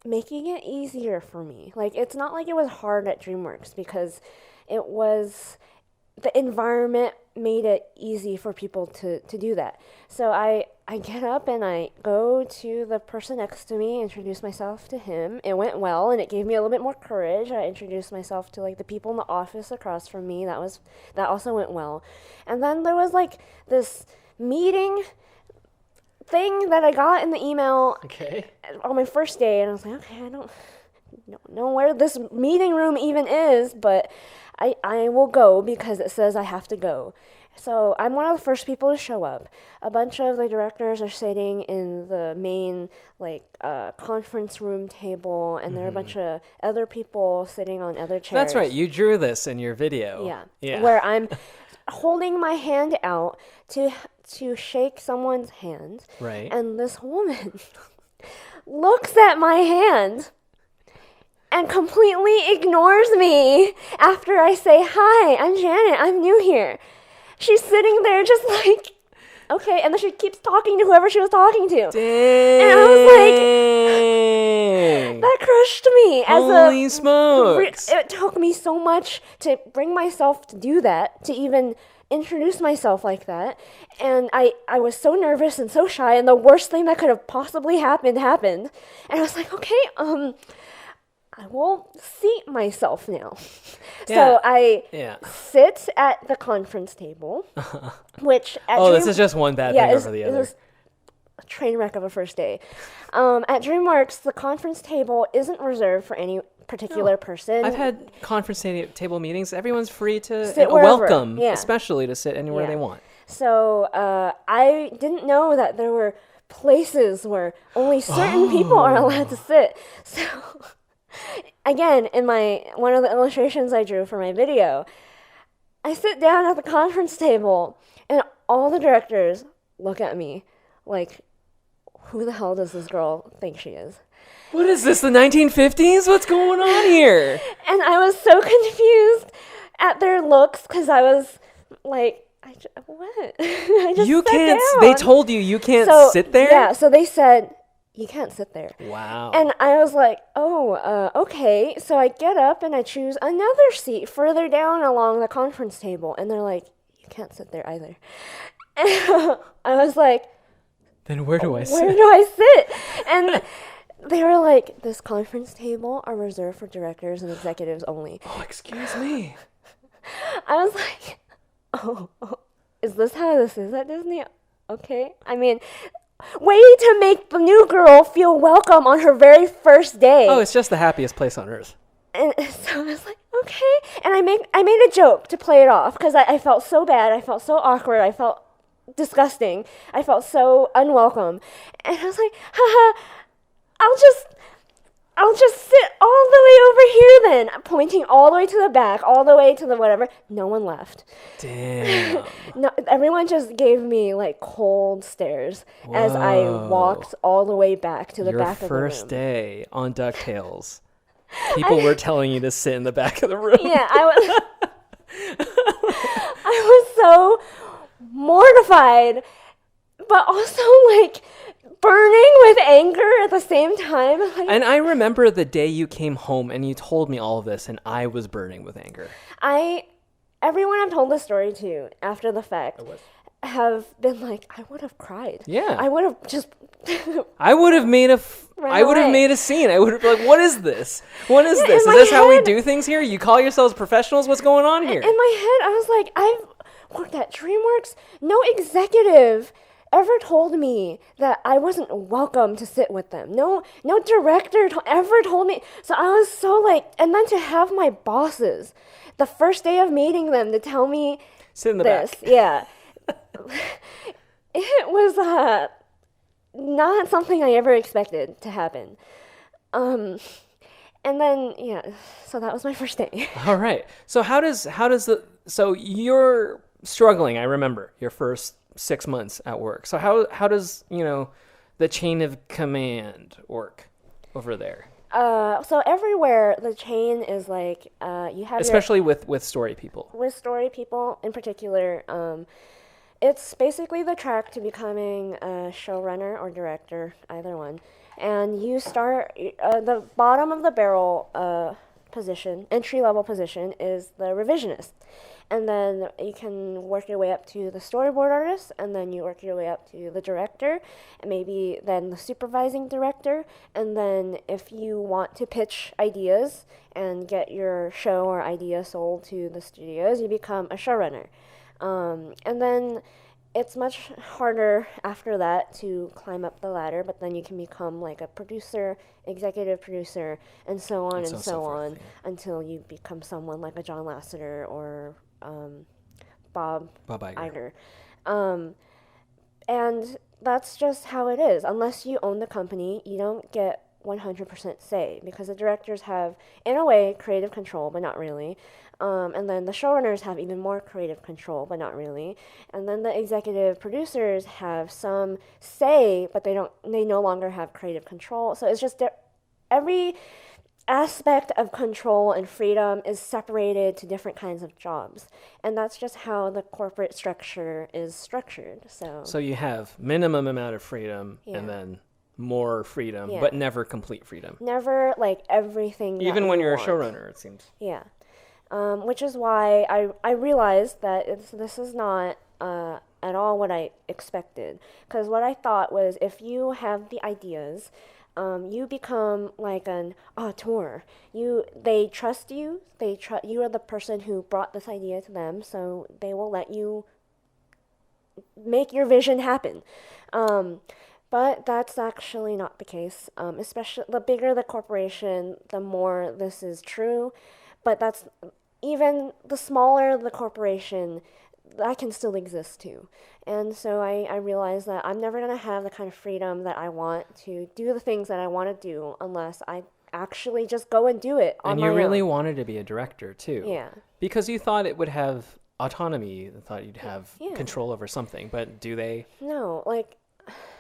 making it easier for me. Like, it's not like it was hard at DreamWorks, because the environment made it easy for people to do that. So I get up and I go to the person next to me, introduce myself to him. It went well, and it gave me a little bit more courage. I introduced myself to like the people in the office across from me. That also went well. And then there was like this meeting thing that I got in the email on my first day, and I was like, okay, I don't know where this meeting room even is, but I will go because it says I have to go. So I'm one of the first people to show up. A bunch of the directors are sitting in the main conference room table, and there are a bunch of other people sitting on other chairs. That's right. You drew this in your video. Yeah. Where I'm holding my hand out to shake someone's hand. Right. And this woman looks at my hand and completely ignores me after I say, "Hi, I'm Janet. I'm new here." She's sitting there just like, okay, and then she keeps talking to whoever she was talking to. Dang. And I was like, that crushed me. Holy smokes. It took me so much to bring myself to do that, to even introduce myself like that. And I was so nervous and so shy, and the worst thing that could have possibly happened. And I was like, okay, I will seat myself now. Yeah. So I sit at the conference table, which this is just one bad thing over the other. It was a train wreck of a first day. At DreamWorks, the conference table isn't reserved for any particular person. I've had conference table meetings. Everyone's free to sit wherever. Welcome, especially to sit anywhere they want. So I didn't know that there were places where only certain people are allowed to sit. So again, in one of the illustrations I drew for my video, I sit down at the conference table, and all the directors look at me like, who the hell does this girl think she is? What is this, the 1950s? What's going on here? And I was so confused at their looks, because I was like, what? I just you sat can't. down. They told you can't sit there? Yeah, so they said, you can't sit there. Wow. And I was like, okay. So I get up and I choose another seat further down along the conference table. And they're like, you can't sit there either. And I was like, then where do I sit? Where do I sit? And they were like, this conference table are reserved for directors and executives only. Oh, excuse me. I was like, oh, is this how this is at Disney? Okay. I mean, way to make the new girl feel welcome on her very first day. Oh, it's just the happiest place on earth. And so I was like, okay. And I made a joke to play it off because I felt so bad. I felt so awkward. I felt disgusting. I felt so unwelcome. And I was like, haha, I'll just sit all the way over here then, pointing all the way to the back, all the way to the whatever. No one left. Damn. No, everyone just gave me like cold stares as I walked all the way back to the back of the room. Your first day on DuckTales. People were telling you to sit in the back of the room. Yeah, I was so mortified, but also like burning with anger at the same time. And I remember the day you came home and you told me all of this, and I was burning with anger. Everyone I've told this story to after the fact have been like, I would have cried. Yeah. I would have just I would have made a scene. I would have been like, what is this? What is this? Is this how we do things here? You call yourselves professionals? What's going on here? In my head, I was like, I've worked at DreamWorks. No executive ever told me that I wasn't welcome to sit with them. No director ever told me. So I was so like, and then to have my bosses, the first day of meeting them, to tell me sit in the back. Yeah. It was not something I ever expected to happen. And then, yeah, so that was my first day. All right. So so you're struggling, I remember, your first 6 months at work. So how does, the chain of command work over there? So everywhere the chain is like, you have especially with story people. With story people in particular, it's basically the track to becoming a showrunner or director, either one. And you start, the bottom of the barrel position, entry-level position, is the revisionist. And then you can work your way up to the storyboard artist, and then you work your way up to the director, and maybe then the supervising director. And then if you want to pitch ideas and get your show or idea sold to the studios, you become a showrunner. And then it's much harder after that to climb up the ladder, but then you can become like a producer, executive producer, and so on and so on, until you become someone like a John Lasseter or Bob Iger. And that's just how it is. Unless you own the company, you don't get 100% say, because the directors have, in a way, creative control, but not really. And then the showrunners have even more creative control, but not really. And then the executive producers have some say, but they no longer have creative control. So it's just every aspect of control and freedom is separated to different kinds of jobs. And that's just how the corporate structure is structured. So you have minimum amount of freedom, and then more freedom, but never complete freedom. Never like everything. Even when you're a showrunner, it seems. Yeah. Which is why I realized that this is not at all what I expected. Because what I thought was, if you have the ideas, you become like an auteur. They trust you. You are the person who brought this idea to them, so they will let you make your vision happen. But that's actually not the case. Especially the bigger the corporation, the more this is true. But that's even the smaller the corporation, that can still exist too. And so I realized that I'm never going to have the kind of freedom that I want to do the things that I want to do unless I actually just go and do it on my own. And you really wanted to be a director too. Yeah. Because you thought it would have autonomy, you thought you'd have control over something, but do they? No, like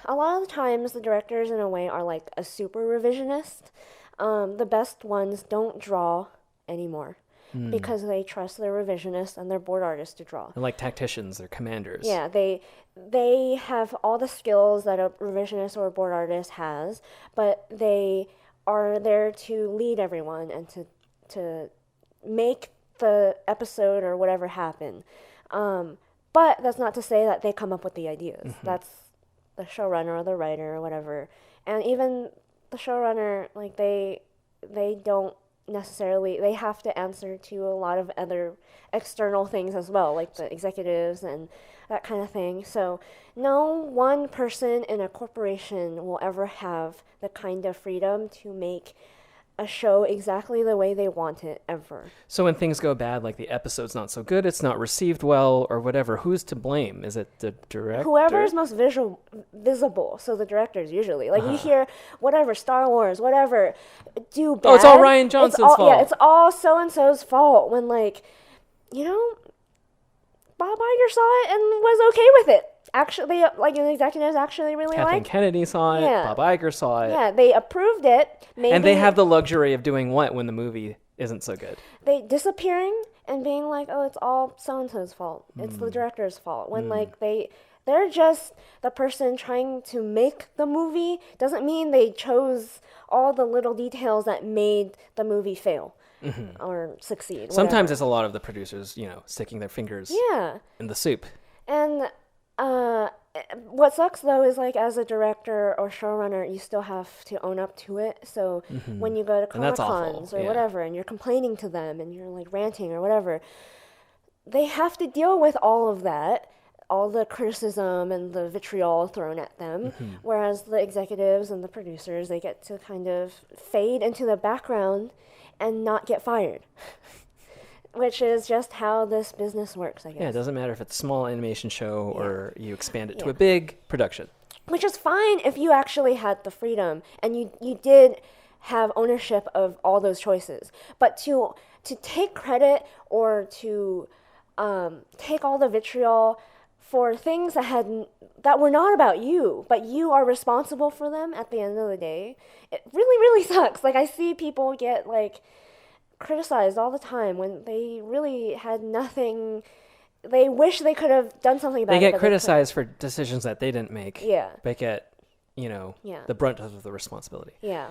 a lot of the times the directors in a way are like a super revisionist. The best ones don't draw anymore. Because they trust their revisionists and their board artists to draw. And like tacticians, they're commanders. Yeah, they have all the skills that a revisionist or a board artist has, but they are there to lead everyone and to make the episode or whatever happen. But that's not to say that they come up with the ideas. That's the showrunner or the writer or whatever. And even the showrunner, like they don't necessarily, they have to answer to a lot of other external things as well, like the executives and that kind of thing. So no one person in a corporation will ever have the kind of freedom to make a show exactly the way they want it ever. So when things go bad, like the episode's not so good, it's not received well, or whatever, who's to blame? Is it the director? Whoever is most visible. So the directors usually. Like you hear whatever, Star Wars, whatever, do bad. Oh, it's all Rian Johnson's fault. Yeah, it's all so-and-so's fault when, like, you know, Bob Iger saw it and was okay with it. Actually, like, the executives actually really Kathleen liked. Kennedy saw it. Yeah. Bob Iger saw it. Yeah, they approved it. Maybe And they have the luxury of doing what when the movie isn't so good? they disappearing and being like, oh, it's all so-and-so's fault. It's the director's fault. When, like, they're just the person trying to make the movie. Doesn't mean they chose all the little details that made the movie fail or succeed. Sometimes whatever. it's a lot of the producers, sticking their fingers Yeah. in the soup. And what sucks, though, is, like, as a director or showrunner, you still have to own up to it. So when you go to And that's awful, Comic-Cons or yeah. whatever, and you're complaining to them and you're, like, ranting or whatever, they have to deal with all of that, all the criticism and the vitriol thrown at them, whereas the executives and the producers, they get to kind of fade into the background and not get fired. Which is just how this business works, I guess. Yeah, it doesn't matter if it's a small animation show or you expand it to Yeah. a big production. Which is fine if you actually had the freedom and you did have ownership of all those choices. But to take credit or to take all the vitriol for things that were not about you, but you are responsible for them at the end of the day, it really, really sucks. Like, I see people get, like, criticized all the time when they really had nothing. They wish they could have done something about it. They get criticized for decisions that they didn't make. Yeah. They get, Yeah. the brunt of the responsibility. Yeah.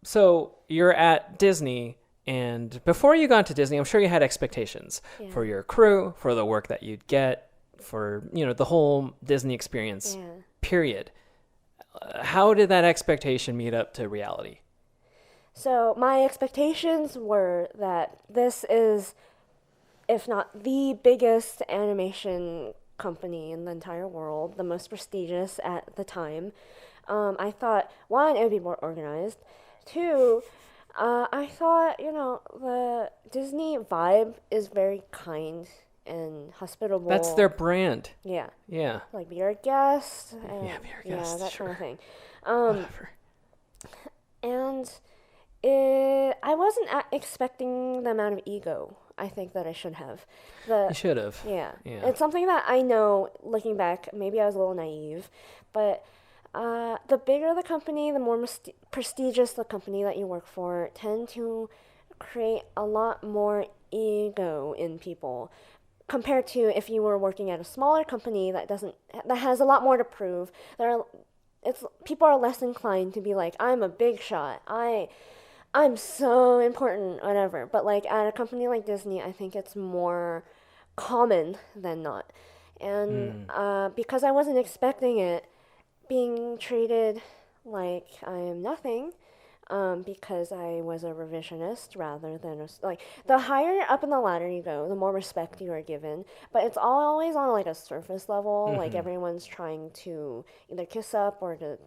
So you're at Disney, and before you got to Disney, I'm sure you had expectations for your crew, for the work that you'd get, for, the whole Disney experience, period. How did that expectation meet up to reality? So my expectations were that this is, if not the biggest animation company in the entire world, the most prestigious at the time. I thought, one, it would be more organized. Two, I thought, the Disney vibe is very kind and hospitable. That's their brand. Yeah. Yeah. Like, be our guest. Be our guest, Yeah, that sure. kind of thing. Whatever. And I wasn't expecting the amount of ego I think that I should have. You should have. Yeah. Yeah. It's something that I know, looking back, maybe I was a little naive, but the bigger the company, the more prestigious the company that you work for, tend to create a lot more ego in people compared to if you were working at a smaller company that has a lot more to prove. People are less inclined to be like, I'm a big shot. I'm so important, whatever. But, like, at a company like Disney, I think it's more common than not. And because I wasn't expecting it, being treated like I am nothing, because I was a revisionist rather than the higher up in the ladder you go, the more respect you are given. But it's always on, like, a surface level. Like, everyone's trying to either kiss up or to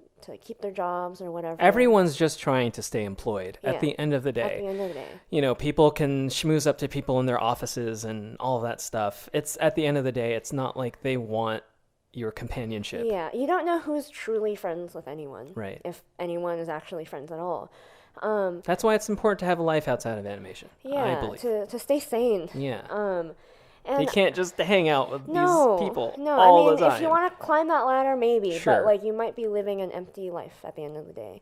keep their jobs or whatever. Everyone's just trying to stay employed at the end of the day. At the end of the day. People can schmooze up to people in their offices and all of that stuff. It's at the end of the day, it's not like they want your companionship. Yeah, you don't know who's truly friends with anyone. Right. If anyone is actually friends at all. That's why it's important to have a life outside of animation. I believe. to stay sane. Yeah. And you can't just hang out with these people No, all I mean, the time. if you want to climb that ladder, maybe. Sure. But, like, you might be living an empty life at the end of the day.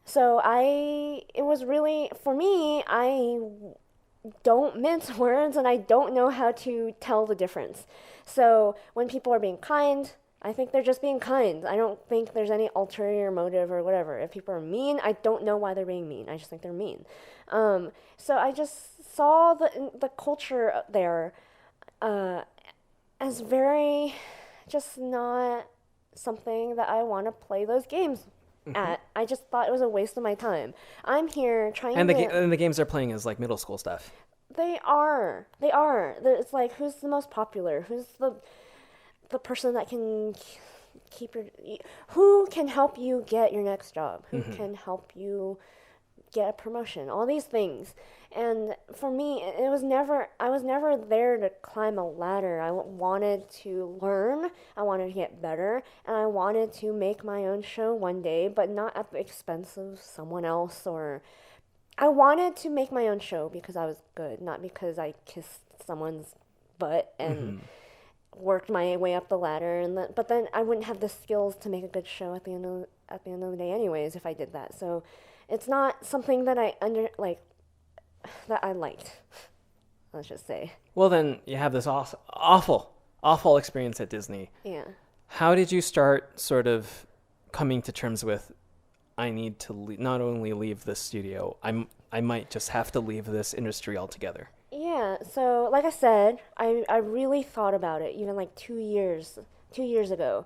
So it was really, for me, I don't mince words and I don't know how to tell the difference. So when people are being kind, I think they're just being kind. I don't think there's any ulterior motive or whatever. If people are mean, I don't know why they're being mean. I just think they're mean. So I just saw the culture there as very just not something that I want to play those games at. I just thought it was a waste of my time. I'm here trying And to... and the games they're playing is like middle school stuff. They are. They are. It's like, who's the most popular? Who's the person that can keep your... Who can help you get your next job? Who can help you get a promotion? All these things. And for me, I was never there to climb a ladder. I wanted to learn, I wanted to get better, and I wanted to make my own show one day, but not at the expense of someone else. Or I wanted to make my own show because I was good, not because I kissed someone's butt and worked my way up the ladder. But then I wouldn't have the skills to make a good show at the end of the day anyways if I did that. So it's not something that that I liked, let's just say. Well, then you have this awful experience at Disney. Yeah. How did you start sort of coming to terms with, I need to not only leave this studio, I might just have to leave this industry altogether? Yeah, so like I said, I really thought about it even like 2 years ago,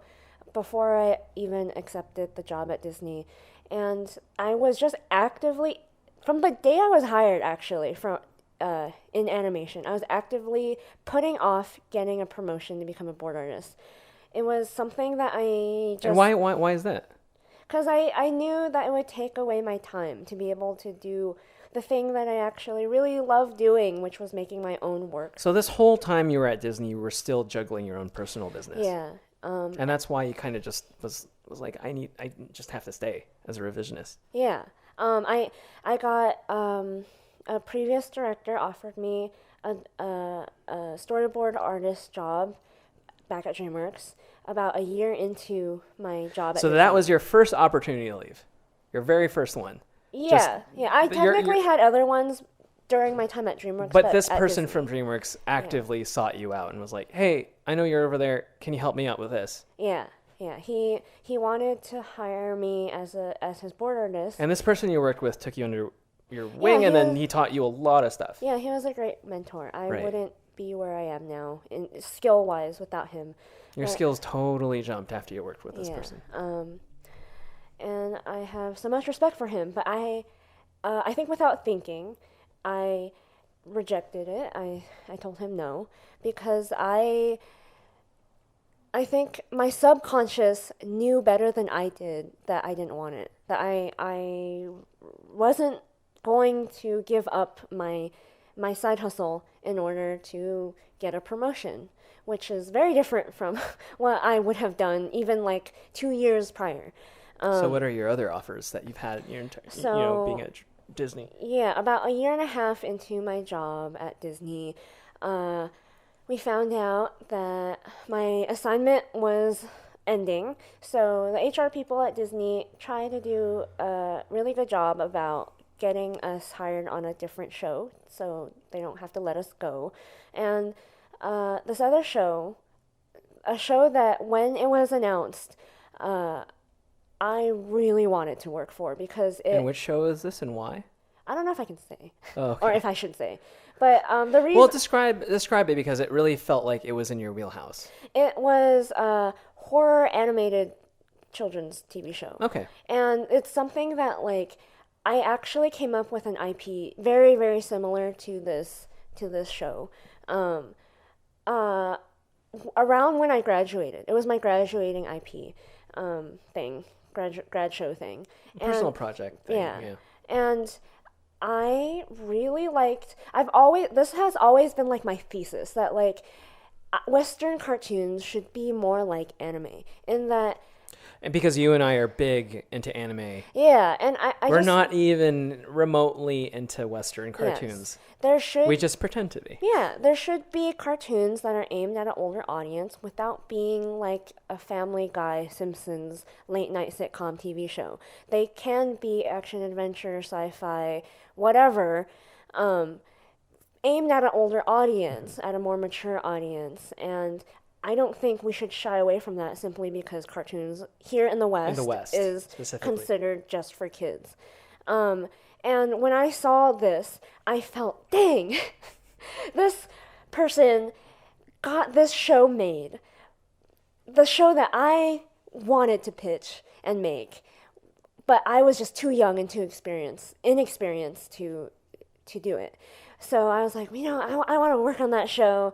before I even accepted the job at Disney. And I was just actively... From the day I was hired, actually, in animation, I was actively putting off getting a promotion to become a board artist. It was something that I just... And why is that? Because I knew that it would take away my time to be able to do the thing that I actually really love doing, which was making my own work. So this whole time you were at Disney, you were still juggling your own personal business. Yeah. And that's why you kind of just was like, I just have to stay as a revisionist. Yeah. I got a previous director offered me a storyboard artist job back at DreamWorks about a year into my job at So Disney. that was your first opportunity to leave, your very first one. Yeah, I technically had other ones during my time at DreamWorks. But this person from DreamWorks actively sought you out and was like, "Hey, I know you're over there. Can you help me out with this?" Yeah. He wanted to hire me as his board artist. And this person you worked with took you under your wing, and then he taught you a lot of stuff. Yeah, he was a great mentor. I wouldn't be where I am now, in skill-wise, without him. Your skills totally jumped after you worked with this person. And I have so much respect for him. But I think without thinking, I rejected it. I told him no because I think my subconscious knew better than I did that I didn't want it. That I wasn't going to give up my side hustle in order to get a promotion, which is very different from what I would have done even like 2 years prior. So what are your other offers that you've had in your being at Disney? Yeah, about a year and a half into my job at Disney, we found out that my assignment was ending. So the HR people at Disney tried to do a really good job about getting us hired on a different show so they don't have to let us go. And this other show, a show that when it was announced, I really wanted to work for because it... And which show is this and why? I don't know if I can say. Oh, okay. Or if I should say. But the reason... Well, describe it because it really felt like it was in your wheelhouse. It was a horror animated children's TV show. Okay. And it's something that, like, I actually came up with an IP very, very similar to this show. Around when I graduated. It was my graduating IP thing. Grad show thing. Personal project thing. Yeah. And I really liked... This has always been like my thesis that like Western cartoons should be more like anime in that... And because you and I are big into anime. Yeah, and we're not even remotely into Western cartoons. Yes, we just pretend to be. Yeah, there should be cartoons that are aimed at an older audience without being like a Family Guy, Simpsons, late night sitcom TV show. They can be action adventure, sci-fi, whatever, aimed at an older audience, at a more mature audience, and I don't think we should shy away from that simply because cartoons here in the West is considered just for kids. And when I saw this, I felt, dang, this person got this show made. The show that I wanted to pitch and make. but I was just too young and inexperienced to do it. So I was like, I want to work on that show,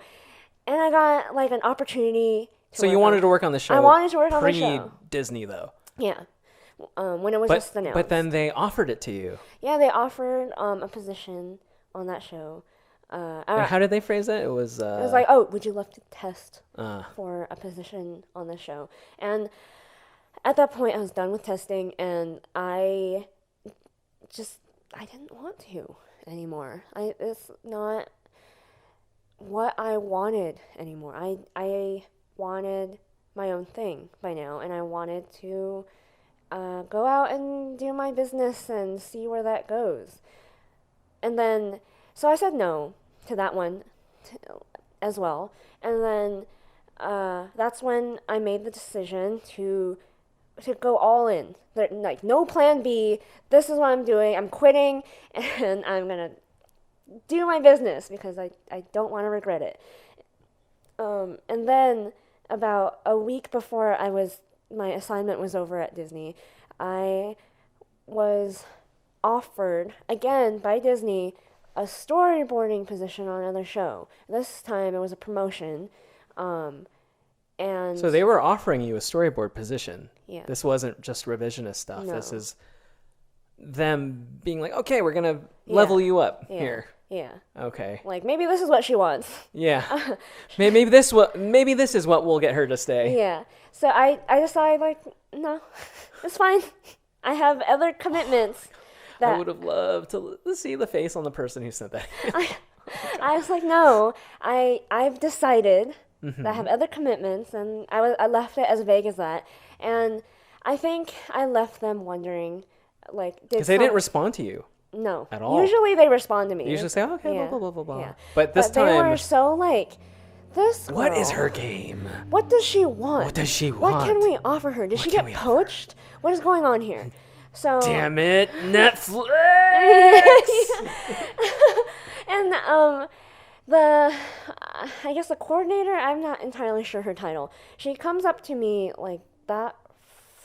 and I got like an opportunity. So you wanted to work on the show? I wanted to work on the show. Pre-Disney though. Yeah, when it was just announced. But then they offered it to you. Yeah, they offered a position on that show. How did they phrase it? It was like, oh, would you love to test for a position on the show? And at that point, I was done with testing, and I didn't want to anymore. It's not what I wanted anymore. I wanted my own thing by now, and I wanted to go out and do my business and see where that goes. And then, so I said no to that one as well. And then that's when I made the decision to go all in. Like, no plan B. This is what I'm doing. I'm quitting, and I'm going to do my business because I don't want to regret it. And then about a week before my assignment was over at Disney, I was offered, again by Disney, a storyboarding position on another show. This time it was a promotion. And so they were offering you a storyboard position. Yeah. This wasn't just revisionist stuff. No. This is them being like, okay, we're going to level you up here. Yeah. Okay. Like, maybe this is what she wants. Yeah. maybe this is what will get her to stay. Yeah. So I decided, like, no, it's fine. I have other commitments. I would have loved to see the face on the person who sent that. I was like, no, I've decided that I have other commitments, and I left it as vague as that. And I think I left them wondering, like, because they didn't respond to you. No. At all. Usually they respond to me. They usually say, oh, okay, yeah. blah, blah, blah, blah. Yeah. But this time... they were so like, this girl, what is her game? What does she want? What does she want? What can we offer her? Did she get poached? What is going on here? So damn it, Netflix! And I guess the coordinator, I'm not entirely sure her title. She comes up to me like that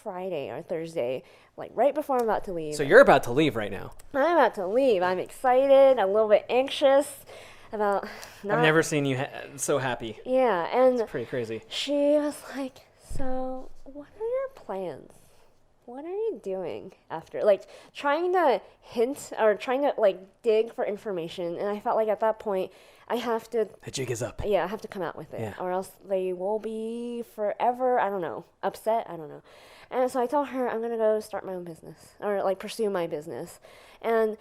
Friday or Thursday, like right before I'm about to leave. So you're about to leave right now. I'm about to leave. I'm excited, a little bit anxious about I've never seen you so happy. Yeah, and it's pretty crazy. She was like, so what are your plans? What are you doing after? Like, trying to hint or trying to, like, dig for information. And I felt like at that point, I have to... The jig is up. Yeah, I have to come out with it. Yeah. Or else they will be forever, I don't know, upset, I don't know. And so I told her I'm going to go start my own business. Or, like, pursue my business. And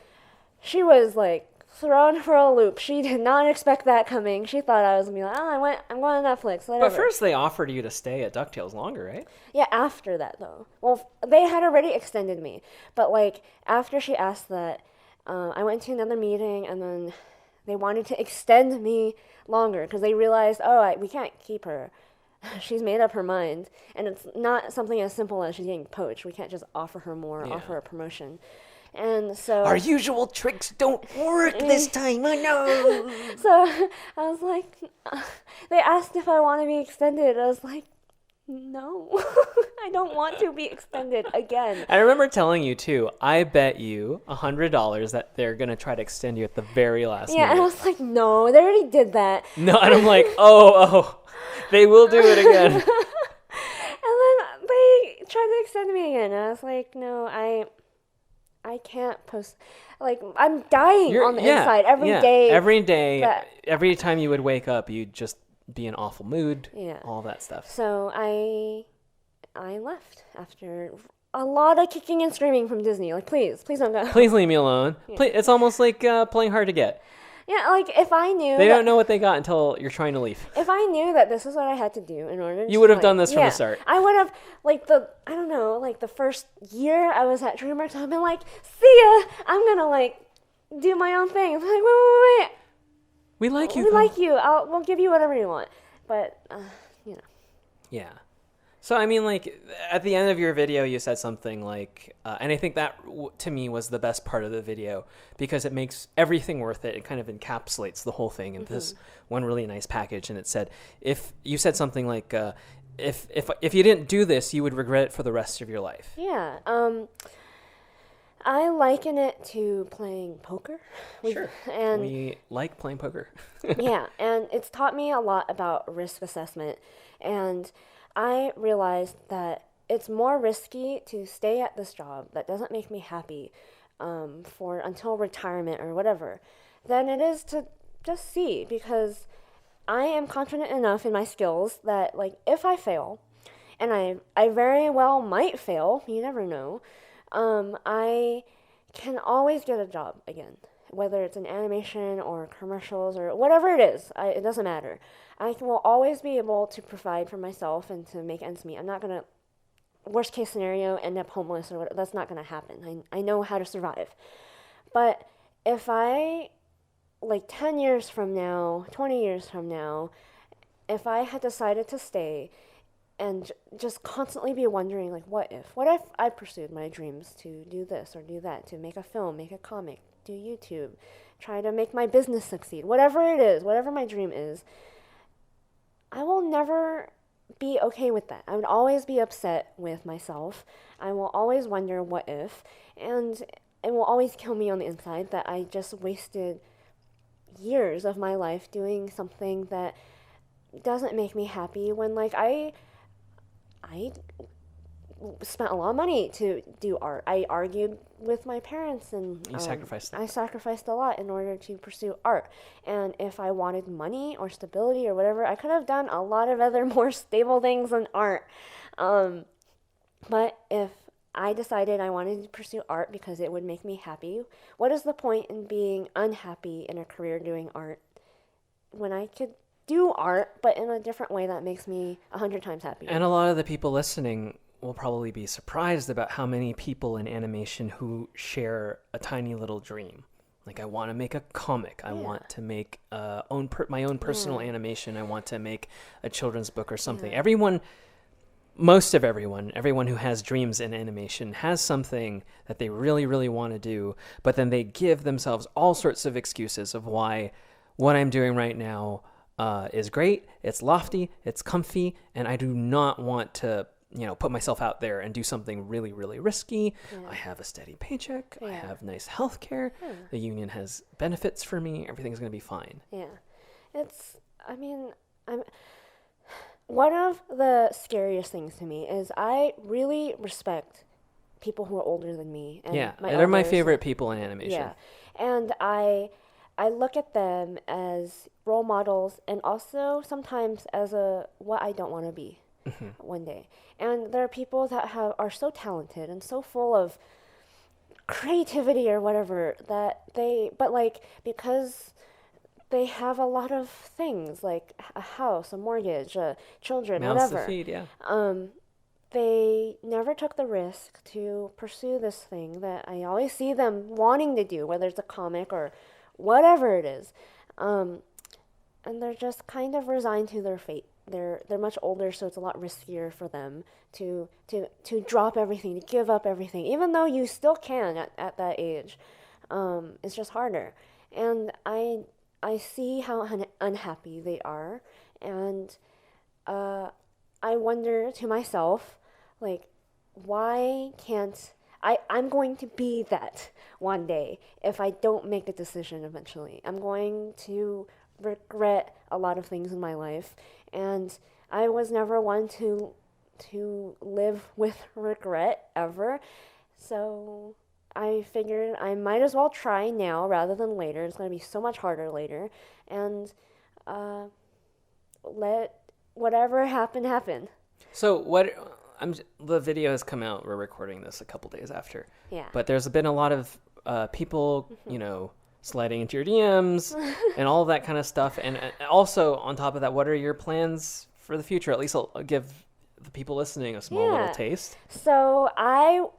she was, like, thrown for a loop. She did not expect that coming. She thought I was going to be like, oh, I'm going to Netflix, whatever. But first they offered you to stay at DuckTales longer, right? Yeah, after that, though. Well, they had already extended me. But, like, after she asked that, I went to another meeting, and then they wanted to extend me longer because they realized, we can't keep her. She's made up her mind. And it's not something as simple as she's getting poached. We can't just offer her more, offer a promotion. And so... Our usual tricks don't work this time, I know! So I was like... They asked if I want to be extended. I was like, no. I don't want to be extended again. I remember telling you, too, I bet you $100 that they're going to try to extend you at the very last minute. Yeah, and I was like, no, they already did that. No, and I'm like, oh, they will do it again. And then they tried to extend me again. And I was like, no, I can't post. Like, I'm dying on the inside every day. Every day, every time you would wake up, you'd just be in awful mood. Yeah. All that stuff. So I left after a lot of kicking and screaming from Disney. Like, please don't go. Please leave me alone. Yeah. Please, it's almost like playing hard to get. Yeah, like, if I knew... They don't know what they got until you're trying to leave. If I knew that this is what I had to do in order to... You would have done this from the start. I would have, like, the first year I was at DreamWorks, I've been like, see ya! I'm gonna, like, do my own thing. I'm like, wait. We like you. We like you. We'll give you whatever you want. But, you know. Yeah. So, I mean, like, at the end of your video, you said something like, and I think that, to me, was the best part of the video, because it makes everything worth it. It kind of encapsulates the whole thing in this one really nice package. And it said, if you said something like, if you didn't do this, you would regret it for the rest of your life. Yeah. I liken it to playing poker. Sure. And we like playing poker. yeah, and it's taught me a lot about risk assessment. And I realized that it's more risky to stay at this job that doesn't make me happy for until retirement or whatever than it is to just see, because I am confident enough in my skills that, like, if I fail, and I very well might fail, you never know, I can always get a job again, whether it's in animation or commercials or whatever it is. It doesn't matter. Will always be able to provide for myself and to make ends meet. I'm not going to, worst case scenario, end up homeless or whatever. That's not going to happen. I know how to survive. But if I, like 10 years from now, 20 years from now, if I had decided to stay and just constantly be wondering, like, what if I pursued my dreams to do this or do that, to make a film, make a comic, do YouTube, try to make my business succeed, whatever it is, whatever my dream is, I will never be okay with that. I would always be upset with myself. I will always wonder what if, and it will always kill me on the inside that I just wasted years of my life doing something that doesn't make me happy, when, like, I spent a lot of money to do art. I argued with my parents, and You sacrificed. I sacrificed a lot in order to pursue art. And if I wanted money or stability or whatever, I could have done a lot of other more stable things than art. But if I decided I wanted to pursue art because it would make me happy, what is the point in being unhappy in a career doing art when I could do art, but in a different way that makes me 100 times happier? And a lot of the people listening will probably be surprised about how many people in animation who share a tiny little dream. Like, I want to make a comic. I want to make my own personal animation. I want to make a children's book or something. Everyone who has dreams in animation has something that they really, really want to do, but then they give themselves all sorts of excuses of why what I'm doing right now is great, it's lofty, it's comfy, and I do not want to put myself out there and do something really, really risky. I have a steady paycheck. I have nice health care. The union has benefits for me. Everything's going to be fine. Yeah. One of the scariest things to me is I really respect people who are older than me. And they're my favorite people in animation. Yeah. And I look at them as role models, and also sometimes as what I don't want to be one day. And there are people that are so talented and so full of creativity or whatever because they have a lot of things, like a house, a mortgage, children, Mouths whatever. to feed, yeah. They never took the risk to pursue this thing that I always see them wanting to do, whether it's a comic or whatever it is. And they're just kind of resigned to their fate. They're much older, so it's a lot riskier for them to drop everything, to give up everything, even though you still can at that age. It's just harder. And I see how unhappy they are, and I wonder to myself, like, why can't I'm going to be that one day if I don't make the decision eventually. I'm going to regret a lot of things in my life, and I was never one to live with regret ever. So I figured I might as well try now rather than later. It's going to be so much harder later, and let whatever happen. So the video has come out. We're recording this a couple days after. Yeah. But there's been a lot of people, sliding into your DMs and all of that kind of stuff. And also, on top of that, what are your plans for the future? At least I'll give the people listening a small little taste. So my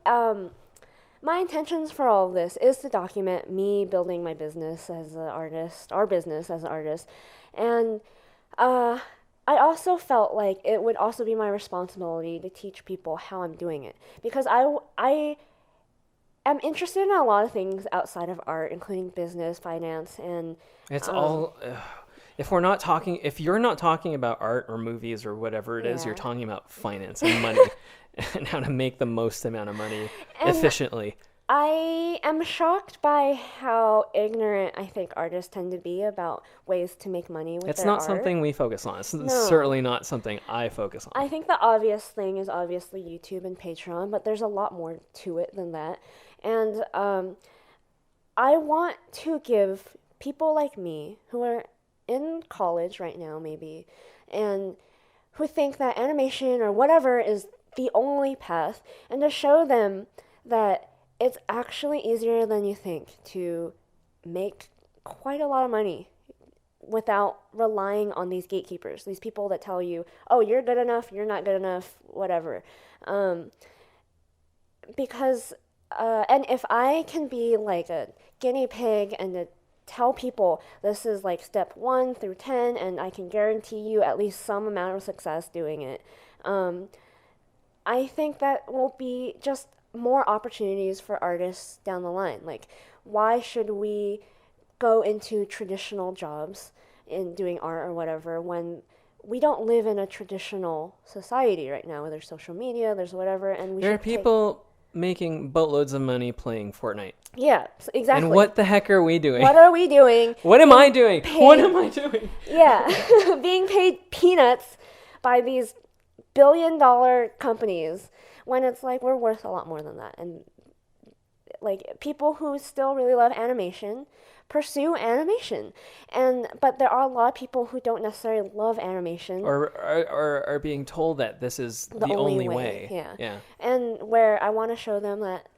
intentions for all of this is to document me building my business as an artist, our business as an artist. And I also felt like it would also be my responsibility to teach people how I'm doing it. Because I am interested in a lot of things outside of art, including business, finance, and it's all. If you're not talking about art or movies or whatever it is, you're talking about finance and money and how to make the most amount of money efficiently. I am shocked by how ignorant I think artists tend to be about ways to make money with It's their not art. something we focus on. It's No. certainly not something I focus on. I think the obvious thing is obviously YouTube and Patreon, but there's a lot more to it than that. And I want to give people like me who are in college right now, maybe, and who think that animation or whatever is the only path, and to show them that it's actually easier than you think to make quite a lot of money without relying on these gatekeepers, these people that tell you, oh, you're good enough, you're not good enough, whatever. Because, and if I can be like a guinea pig and to tell people this is like step 1 through 10, and I can guarantee you at least some amount of success doing it, I think that will be just more opportunities for artists down the line. Like, why should we go into traditional jobs in doing art or whatever when we don't live in a traditional society right now where there's social media, there's whatever, and there are people making boatloads of money playing Fortnite. Yeah, exactly. And what the heck are we doing? What are we doing? What am I doing? What am I doing? Yeah, being paid peanuts by these billion-dollar companies when it's like we're worth a lot more than that. And like people who still really love animation pursue animation, but there are a lot of people who don't necessarily love animation or are being told that this is the only way. Yeah. And where I want to show them that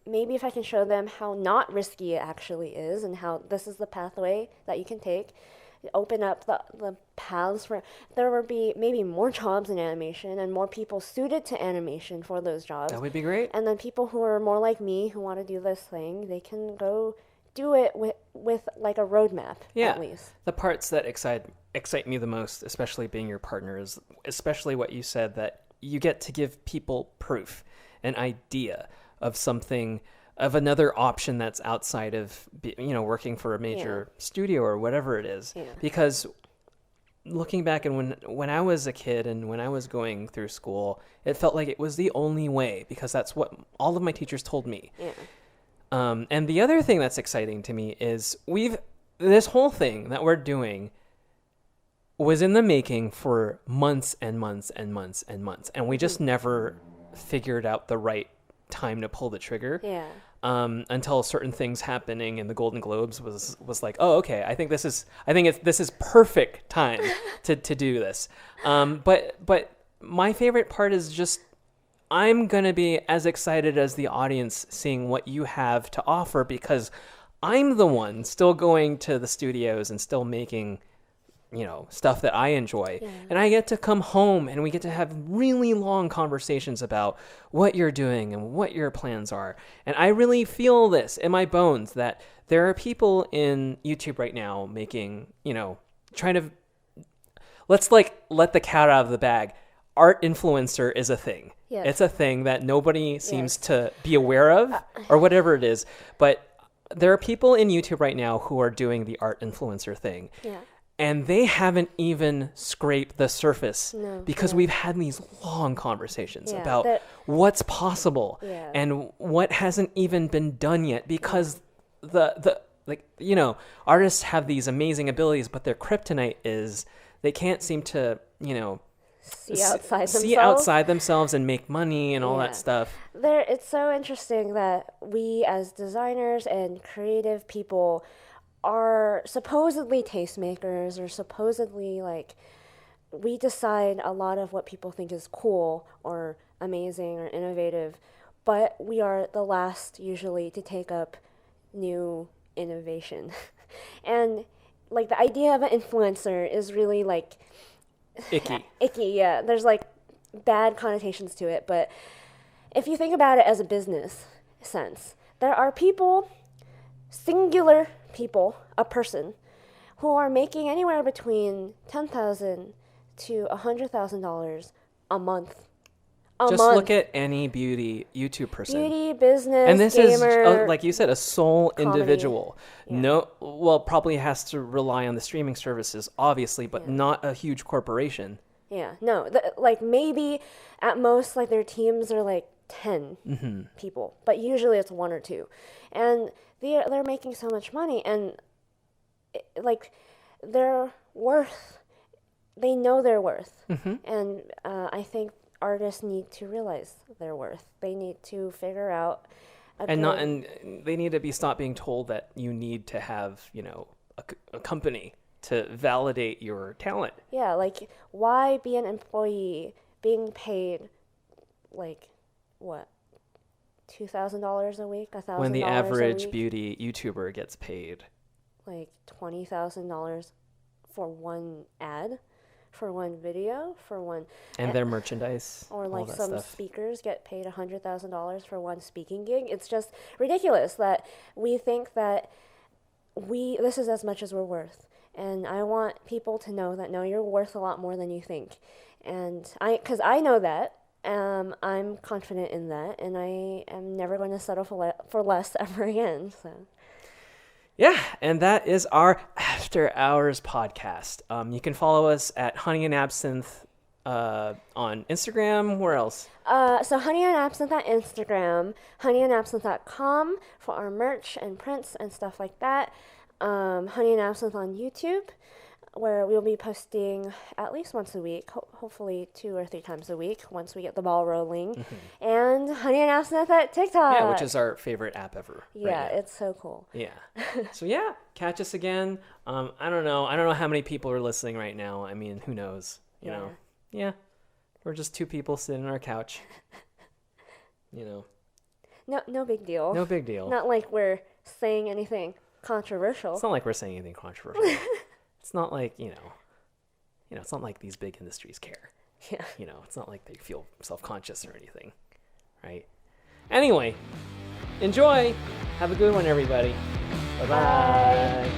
maybe if I can show them how not risky it actually is, and how this is the pathway that you can take, open up the paths for, there will be maybe more jobs in animation and more people suited to animation for those jobs. That would be great. And then people who are more like me who want to do this thing, they can go do it with like a roadmap, at least. The parts that excite me the most, especially being your partner, is especially what you said, that you get to give people proof, an idea of something, of another option that's outside of, working for a major studio or whatever it is. Yeah. Because looking back, and when I was a kid and when I was going through school, it felt like it was the only way, because that's what all of my teachers told me. Yeah. And the other thing that's exciting to me is this whole thing that we're doing was in the making for months and months and months and months. And we just never figured out the right time to pull the trigger. Yeah. Until certain things happening in the Golden Globes was like, oh, okay, I think this is perfect time to do this. But my favorite part is just, I'm going to be as excited as the audience seeing what you have to offer, because I'm the one still going to the studios and still making, stuff that I enjoy. Yeah. And I get to come home and we get to have really long conversations about what you're doing and what your plans are. And I really feel this in my bones, that there are people in YouTube right now making, trying to, let's let the cat out of the bag. Art influencer is a thing. Yes. It's a thing that nobody seems to be aware of, or whatever it is. But there are people in YouTube right now who are doing the art influencer thing. Yeah. And they haven't even scraped the surface, because we've had these long conversations about what's possible and what hasn't even been done yet, because artists have these amazing abilities, but their kryptonite is they can't seem to, see outside themselves and make money and all that stuff. It's so interesting that we as designers and creative people are supposedly tastemakers, or supposedly we decide a lot of what people think is cool or amazing or innovative, but we are the last usually to take up new innovation. And the idea of an influencer is really icky, yeah. There's bad connotations to it, but if you think about it as a business sense, there are people, singular people, a person, who are making anywhere between $10,000 to $100,000 a month. Look at any beauty YouTube person. Beauty, business, and this gamer, is, like you said, a sole comedy. Individual. Yeah. Probably has to rely on the streaming services, obviously, but not a huge corporation. Yeah, no, maybe at most, their teams are 10 people, but usually it's 1 or 2, and they're making so much money, and like their worth, they know their worth, and I think artists need to realize their worth. They need to figure out and they need to stop being told that you need to have, you know, a company to validate your talent. Yeah, like why be an employee being paid like what, $2,000 a week, $1,000 when the average a week? beauty YouTuber gets paid Like $20,000 for one ad, for one video, for one... And their merchandise. Or like all that some stuff. speakers get paid $100,000 for one speaking gig. It's just ridiculous that we think that this is as much as we're worth. And I want people to know that, no, you're worth a lot more than you think. And because I know that, I'm confident in that, and I am never going to settle for less ever again, so... Yeah, and that is our After Hours podcast. You can follow us at Honey and Absinthe on Instagram. Where else? So Honey and Absinthe on Instagram, honeyandabsinthe.com for our merch and prints and stuff like that. Honey and Absinthe on YouTube, where we'll be posting at least once a week, hopefully 2 or 3 times a week once we get the ball rolling. And Honey and Absinthe at TikTok. Yeah, which is our favorite app ever. Yeah, right now. it's so cool. Yeah. So yeah, catch us again. I don't know how many people are listening right now. I mean, who knows? You know. Yeah. We're just 2 people sitting on our couch. You know. No big deal. No big deal. Not like we're saying anything controversial. It's not like we're saying anything controversial. It's not like, you know, it's not like these big industries care. Yeah. You know, it's not like they feel self-conscious or anything, right? Anyway, enjoy. Have a good one, everybody. Bye-bye. Bye.